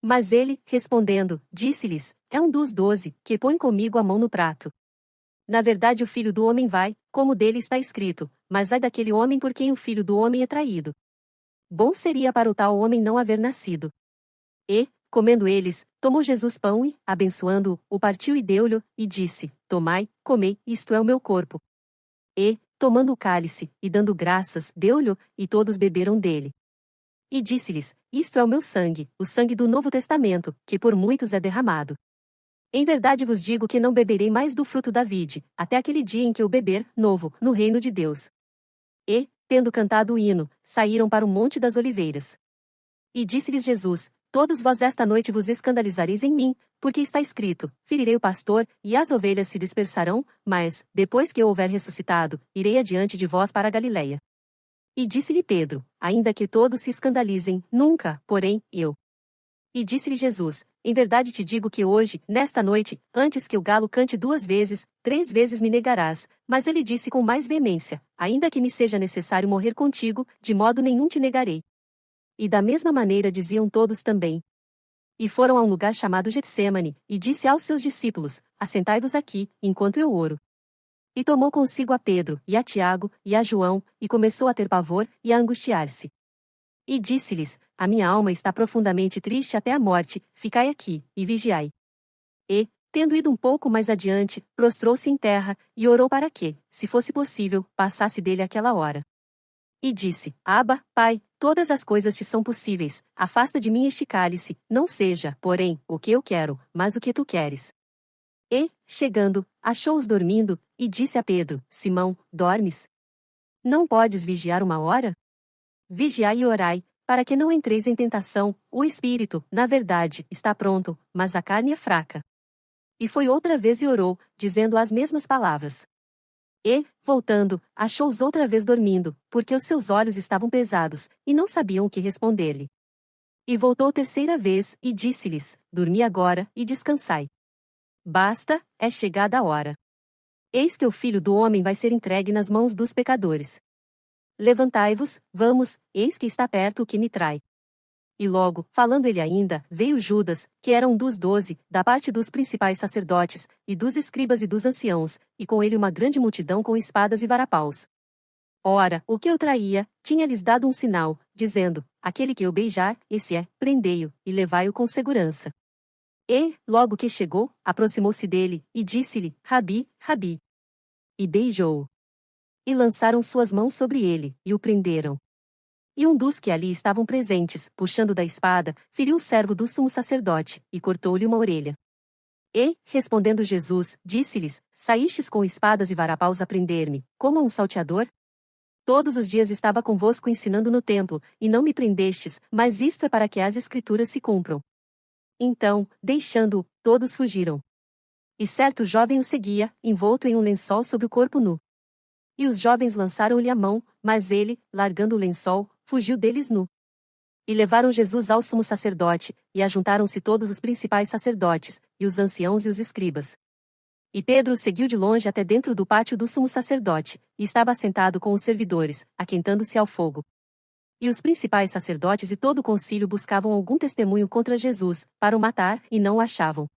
Mas ele, respondendo, disse-lhes: É um dos 12, que põe comigo a mão no prato. Na verdade o Filho do Homem vai, como dele está escrito, mas ai daquele homem por quem o Filho do Homem é traído. Bom seria para o tal homem não haver nascido. E, comendo eles, tomou Jesus pão e, abençoando-o, o partiu e deu-lhe, e disse: Tomai, comei, isto é o meu corpo. E, tomando o cálice, e dando graças, deu-lhe, e todos beberam dele. E disse-lhes: Isto é o meu sangue, o sangue do Novo Testamento, que por muitos é derramado. Em verdade vos digo que não beberei mais do fruto da vide, até aquele dia em que o beber, novo, no reino de Deus. E, tendo cantado o hino, saíram para o Monte das Oliveiras. E disse-lhes Jesus: Todos vós esta noite vos escandalizareis em mim, porque está escrito: Ferirei o pastor, e as ovelhas se dispersarão, mas, depois que eu houver ressuscitado, irei adiante de vós para a Galiléia. E disse-lhe Pedro: Ainda que todos se escandalizem, nunca, porém, eu. E disse-lhe Jesus: Em verdade te digo que hoje, nesta noite, antes que o galo cante 2 vezes, 3 vezes me negarás. Mas ele disse com mais veemência: Ainda que me seja necessário morrer contigo, de modo nenhum te negarei. E da mesma maneira diziam todos também. E foram a um lugar chamado Getsêmani, e disse aos seus discípulos: Assentai-vos aqui, enquanto eu oro. E tomou consigo a Pedro, e a Tiago, e a João, e começou a ter pavor, e a angustiar-se. E disse-lhes: A minha alma está profundamente triste até a morte, ficai aqui, e vigiai. E, tendo ido um pouco mais adiante, prostrou-se em terra, e orou para que, se fosse possível, passasse dele aquela hora. E disse: Abba, Pai, todas as coisas te são possíveis, afasta de mim este cálice, não seja, porém, o que eu quero, mas o que tu queres. E, chegando, achou-os dormindo, e disse a Pedro: Simão, dormes? Não podes vigiar uma hora? Vigiai e orai, para que não entreis em tentação, o espírito, na verdade, está pronto, mas a carne é fraca. E foi outra vez e orou, dizendo as mesmas palavras. E, voltando, achou-os outra vez dormindo, porque os seus olhos estavam pesados, e não sabiam o que responder-lhe. E voltou terceira vez, e disse-lhes: Dormi agora, e descansai. Basta, é chegada a hora. Eis que o Filho do Homem vai ser entregue nas mãos dos pecadores. Levantai-vos, vamos, eis que está perto o que me trai. E logo, falando ele ainda, veio Judas, que era um dos 12, da parte dos principais sacerdotes, e dos escribas e dos anciãos, e com ele uma grande multidão com espadas e varapaus. Ora, o que eu traía, tinha-lhes dado um sinal, dizendo: Aquele que eu beijar, esse é, prendei-o, e levai-o com segurança. E, logo que chegou, aproximou-se dele, e disse-lhe: Rabi, Rabi. E beijou-o. E lançaram suas mãos sobre ele, e o prenderam. E um dos que ali estavam presentes, puxando da espada, feriu o servo do sumo sacerdote, e cortou-lhe uma orelha. E, respondendo Jesus, disse-lhes: Saístes com espadas e varapaus a prender-me, como a um salteador? Todos os dias estava convosco ensinando no templo, e não me prendestes, mas isto é para que as escrituras se cumpram. Então, deixando-o, todos fugiram. E certo jovem o seguia, envolto em um lençol sobre o corpo nu. E os jovens lançaram-lhe a mão, mas ele, largando o lençol, fugiu deles nu. E levaram Jesus ao sumo sacerdote, e ajuntaram-se todos os principais sacerdotes, e os anciãos e os escribas. E Pedro seguiu de longe até dentro do pátio do sumo sacerdote, e estava sentado com os servidores, aquentando-se ao fogo. E os principais sacerdotes e todo o concílio buscavam algum testemunho contra Jesus, para o matar, e não o achavam.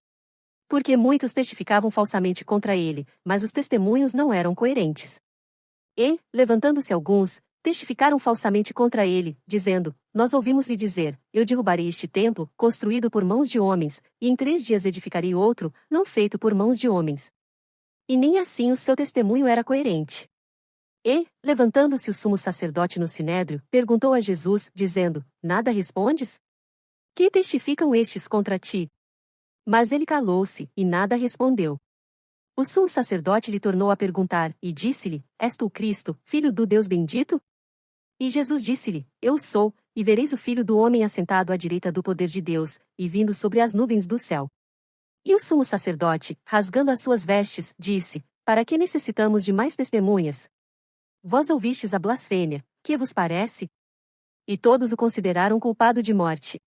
Porque muitos testificavam falsamente contra ele, mas os testemunhos não eram coerentes. E, levantando-se alguns, testificaram falsamente contra ele, dizendo: Nós ouvimos-lhe dizer: Eu derrubarei este templo, construído por mãos de homens, e em 3 dias edificarei outro, não feito por mãos de homens. E nem assim o seu testemunho era coerente. E, levantando-se o sumo sacerdote no sinédrio, perguntou a Jesus, dizendo: Nada respondes? Que testificam estes contra ti? Mas ele calou-se, e nada respondeu. O sumo sacerdote lhe tornou a perguntar, e disse-lhe: És tu o Cristo, filho do Deus bendito? E Jesus disse-lhe: Eu sou, e vereis o Filho do Homem assentado à direita do poder de Deus, e vindo sobre as nuvens do céu. E o sumo sacerdote, rasgando as suas vestes, disse: Para que necessitamos de mais testemunhas? Vós ouvistes a blasfêmia, que vos parece? E todos o consideraram culpado de morte.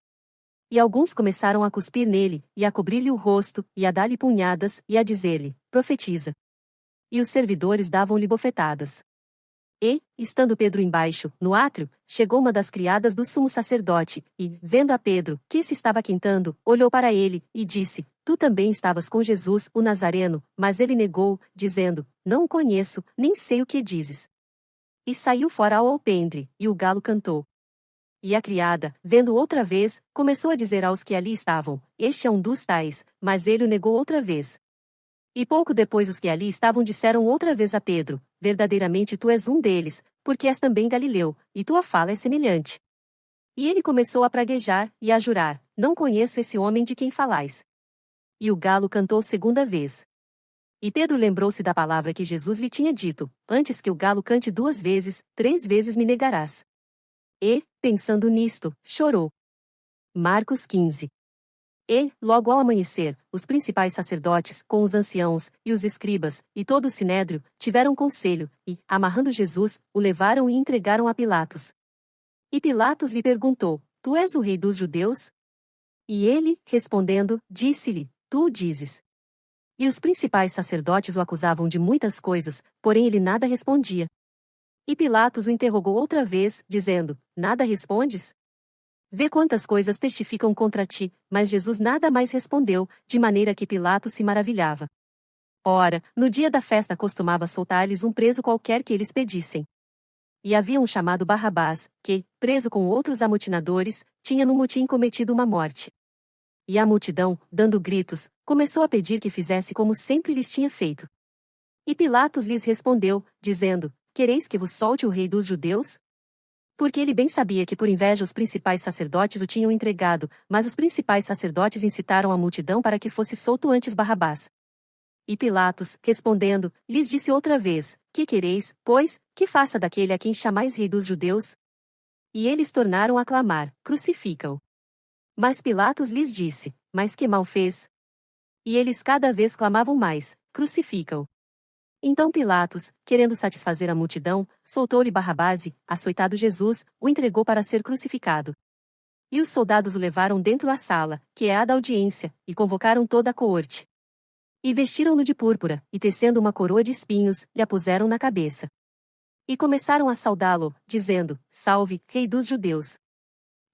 E alguns começaram a cuspir nele, e a cobrir-lhe o rosto, e a dar-lhe punhadas, e a dizer-lhe: Profetiza. E os servidores davam-lhe bofetadas. E, estando Pedro embaixo, no átrio, chegou uma das criadas do sumo sacerdote, e, vendo a Pedro, que se estava quentando, olhou para ele, e disse: Tu também estavas com Jesus, o Nazareno. Mas ele negou, dizendo: Não o conheço, nem sei o que dizes. E saiu fora ao alpendre, e o galo cantou. E a criada, vendo outra vez, começou a dizer aos que ali estavam: Este é um dos tais, mas ele o negou outra vez. E pouco depois os que ali estavam disseram outra vez a Pedro: Verdadeiramente tu és um deles, porque és também Galileu, e tua fala é semelhante. E ele começou a praguejar, e a jurar: Não conheço esse homem de quem falais. E o galo cantou 2ª vez. E Pedro lembrou-se da palavra que Jesus lhe tinha dito: Antes que o galo cante 2 vezes, 3 vezes me negarás. E, pensando nisto, chorou. Marcos 15. E, logo ao amanhecer, os principais sacerdotes, com os anciãos, e os escribas, e todo o sinédrio, tiveram conselho, e, amarrando Jesus, o levaram e entregaram a Pilatos. E Pilatos lhe perguntou: Tu és o rei dos judeus? E ele, respondendo, disse-lhe: Tu o dizes. E os principais sacerdotes o acusavam de muitas coisas, porém ele nada respondia. E Pilatos o interrogou outra vez, dizendo: Nada respondes? Vê quantas coisas testificam contra ti. Mas Jesus nada mais respondeu, de maneira que Pilatos se maravilhava. Ora, no dia da festa costumava soltar-lhes um preso qualquer que eles pedissem. E havia um chamado Barrabás, que, preso com outros amotinadores, tinha no motim cometido uma morte. E a multidão, dando gritos, começou a pedir que fizesse como sempre lhes tinha feito. E Pilatos lhes respondeu, dizendo: Quereis que vos solte o rei dos judeus? Porque ele bem sabia que por inveja os principais sacerdotes o tinham entregado, mas os principais sacerdotes incitaram a multidão para que fosse solto antes Barrabás. E Pilatos, respondendo, lhes disse outra vez: Que quereis, pois, que faça daquele a quem chamais rei dos judeus? E eles tornaram a clamar: Crucifica-o. Mas Pilatos lhes disse: Mas que mal fez? E eles cada vez clamavam mais: Crucifica-o. Então Pilatos, querendo satisfazer a multidão, soltou-lhe Barrabás e, açoitado Jesus, o entregou para ser crucificado. E os soldados o levaram dentro à sala, que é a da audiência, e convocaram toda a coorte. E vestiram-no de púrpura, e tecendo uma coroa de espinhos, lhe a puseram na cabeça. E começaram a saudá-lo, dizendo: Salve, Rei dos Judeus!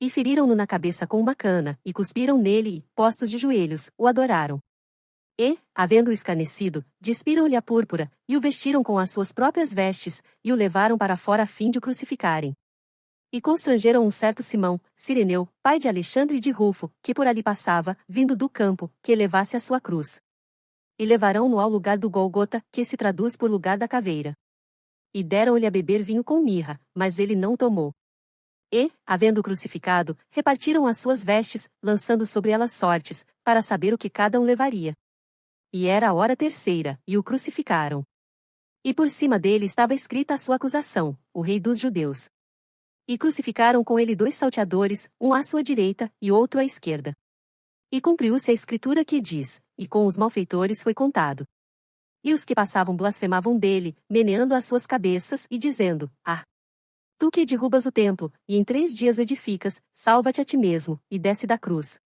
E feriram-no na cabeça com uma cana, e cuspiram nele e, postos de joelhos, o adoraram. E, havendo-o escarnecido, despiram-lhe a púrpura, e o vestiram com as suas próprias vestes, e o levaram para fora a fim de o crucificarem. E constrangeram um certo Simão, Cireneu, pai de Alexandre e de Rufo, que por ali passava, vindo do campo, que levasse a sua cruz. E levarão-no ao lugar do Gólgota, que se traduz por lugar da caveira. E deram-lhe a beber vinho com mirra, mas ele não tomou. E, havendo-o crucificado, repartiram as suas vestes, lançando sobre elas sortes, para saber o que cada um levaria. E era a hora 3ª, e o crucificaram. E por cima dele estava escrita a sua acusação: O Rei dos Judeus. E crucificaram com ele 2 salteadores, um à sua direita, e outro à esquerda. E cumpriu-se a escritura que diz: E com os malfeitores foi contado. E os que passavam blasfemavam dele, meneando as suas cabeças e dizendo: Ah! Tu que derrubas o templo, e em 3 dias o edificas, salva-te a ti mesmo, e desce da cruz.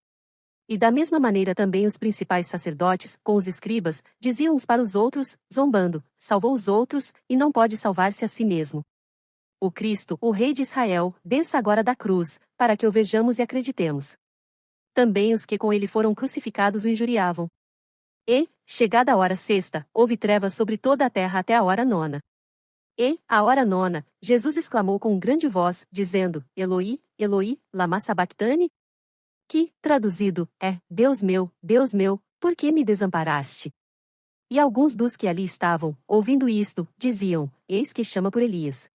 E da mesma maneira também os principais sacerdotes, com os escribas, diziam uns para os outros, zombando: Salvou os outros, e não pode salvar-se a si mesmo. O Cristo, o Rei de Israel, desça agora da cruz, para que o vejamos e acreditemos. Também os que com ele foram crucificados o injuriavam. E, chegada a hora sexta, houve trevas sobre toda a terra até a hora nona. E, à hora nona, Jesus exclamou com grande voz, dizendo: Eloi, Eloi, lama sabactane? Que, traduzido, é: Deus meu, por que me desamparaste? E alguns dos que ali estavam, ouvindo isto, diziam: Eis que chama por Elias.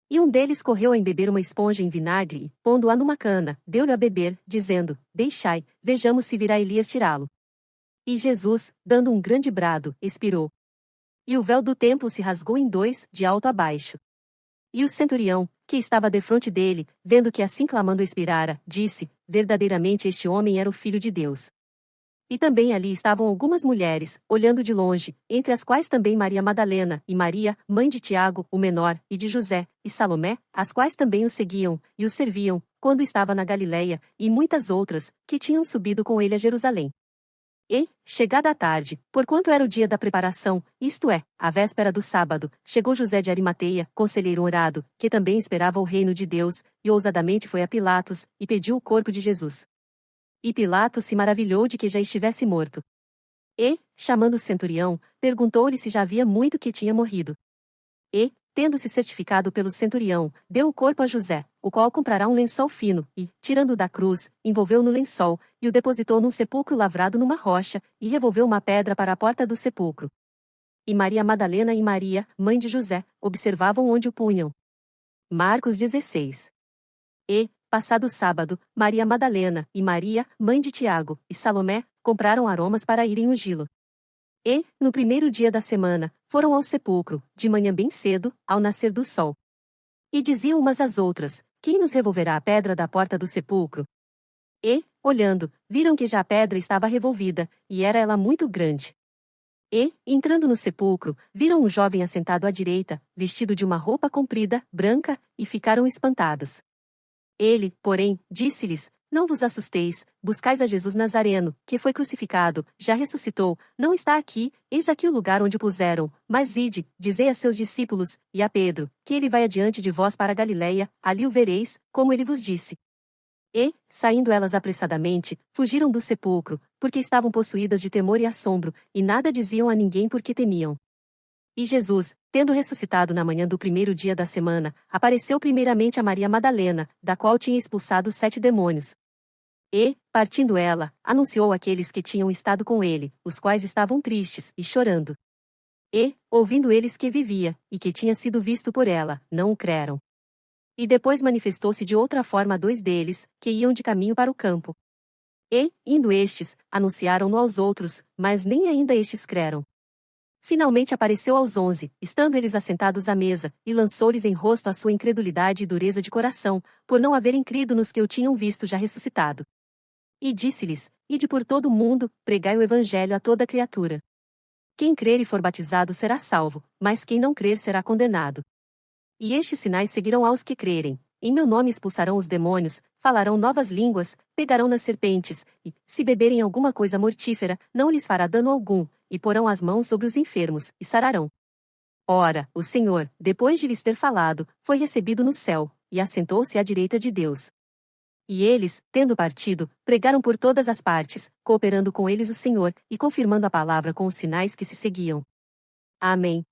E um deles correu a embeber uma esponja em vinagre e, pondo-a numa cana, deu-lhe a beber, dizendo: Deixai, vejamos se virá Elias tirá-lo. E Jesus, dando um grande brado, expirou. E o véu do templo se rasgou em dois, de alto a baixo. E o centurião, que estava defronte dele, vendo que assim clamando expirara, disse: Verdadeiramente este homem era o Filho de Deus. E também ali estavam algumas mulheres, olhando de longe, entre as quais também Maria Madalena, e Maria, mãe de Tiago, o menor, e de José, e Salomé, as quais também o seguiam, e o serviam, quando estava na Galiléia, e muitas outras, que tinham subido com ele a Jerusalém. E, chegada a tarde, porquanto era o dia da preparação, isto é, a véspera do sábado, chegou José de Arimateia, conselheiro honrado, que também esperava o reino de Deus, e ousadamente foi a Pilatos, e pediu o corpo de Jesus. E Pilatos se maravilhou de que já estivesse morto. E, chamando o centurião, perguntou-lhe se já havia muito que tinha morrido. E, tendo-se certificado pelo centurião, deu o corpo a José, o qual comprará um lençol fino, e, tirando-o da cruz, envolveu no lençol, e o depositou num sepulcro lavrado numa rocha, e revolveu uma pedra para a porta do sepulcro. E Maria Madalena e Maria, mãe de José, observavam onde o punham. Marcos 16. E, passado o sábado, Maria Madalena, e Maria, mãe de Tiago, e Salomé, compraram aromas para irem ungí-lo. E, no primeiro dia da semana, foram ao sepulcro, de manhã bem cedo, ao nascer do sol. E diziam umas às outras: Quem nos revolverá a pedra da porta do sepulcro? E, olhando, viram que já a pedra estava revolvida, e era ela muito grande. E, entrando no sepulcro, viram um jovem assentado à direita, vestido de uma roupa comprida, branca, e ficaram espantadas. Ele, porém, disse-lhes: Não vos assusteis, buscais a Jesus Nazareno, que foi crucificado, já ressuscitou, não está aqui, eis aqui o lugar onde o puseram, mas ide, dizei a seus discípulos, e a Pedro, que ele vai adiante de vós para a Galiléia, ali o vereis, como ele vos disse. E, saindo elas apressadamente, fugiram do sepulcro, porque estavam possuídas de temor e assombro, e nada diziam a ninguém porque temiam. E Jesus, tendo ressuscitado na manhã do primeiro dia da semana, apareceu primeiramente a Maria Madalena, da qual tinha expulsado 7 demônios. E, partindo ela, anunciou àqueles que tinham estado com ele, os quais estavam tristes e chorando. E, ouvindo eles que vivia, e que tinha sido visto por ela, não o creram. E depois manifestou-se de outra forma a 2 deles, que iam de caminho para o campo. E, indo estes, anunciaram-no aos outros, mas nem ainda estes creram. Finalmente apareceu aos 11, estando eles assentados à mesa, e lançou-lhes em rosto a sua incredulidade e dureza de coração, por não haverem crido nos que o tinham visto já ressuscitado. E disse-lhes: Ide por todo o mundo, pregai o evangelho a toda criatura. Quem crer e for batizado será salvo, mas quem não crer será condenado. E estes sinais seguirão aos que crerem: em meu nome expulsarão os demônios, falarão novas línguas, pegarão nas serpentes, e, se beberem alguma coisa mortífera, não lhes fará dano algum, e porão as mãos sobre os enfermos, e sararão. Ora, o Senhor, depois de lhes ter falado, foi recebido no céu, e assentou-se à direita de Deus. E eles, tendo partido, pregaram por todas as partes, cooperando com eles o Senhor, e confirmando a palavra com os sinais que se seguiam. Amém.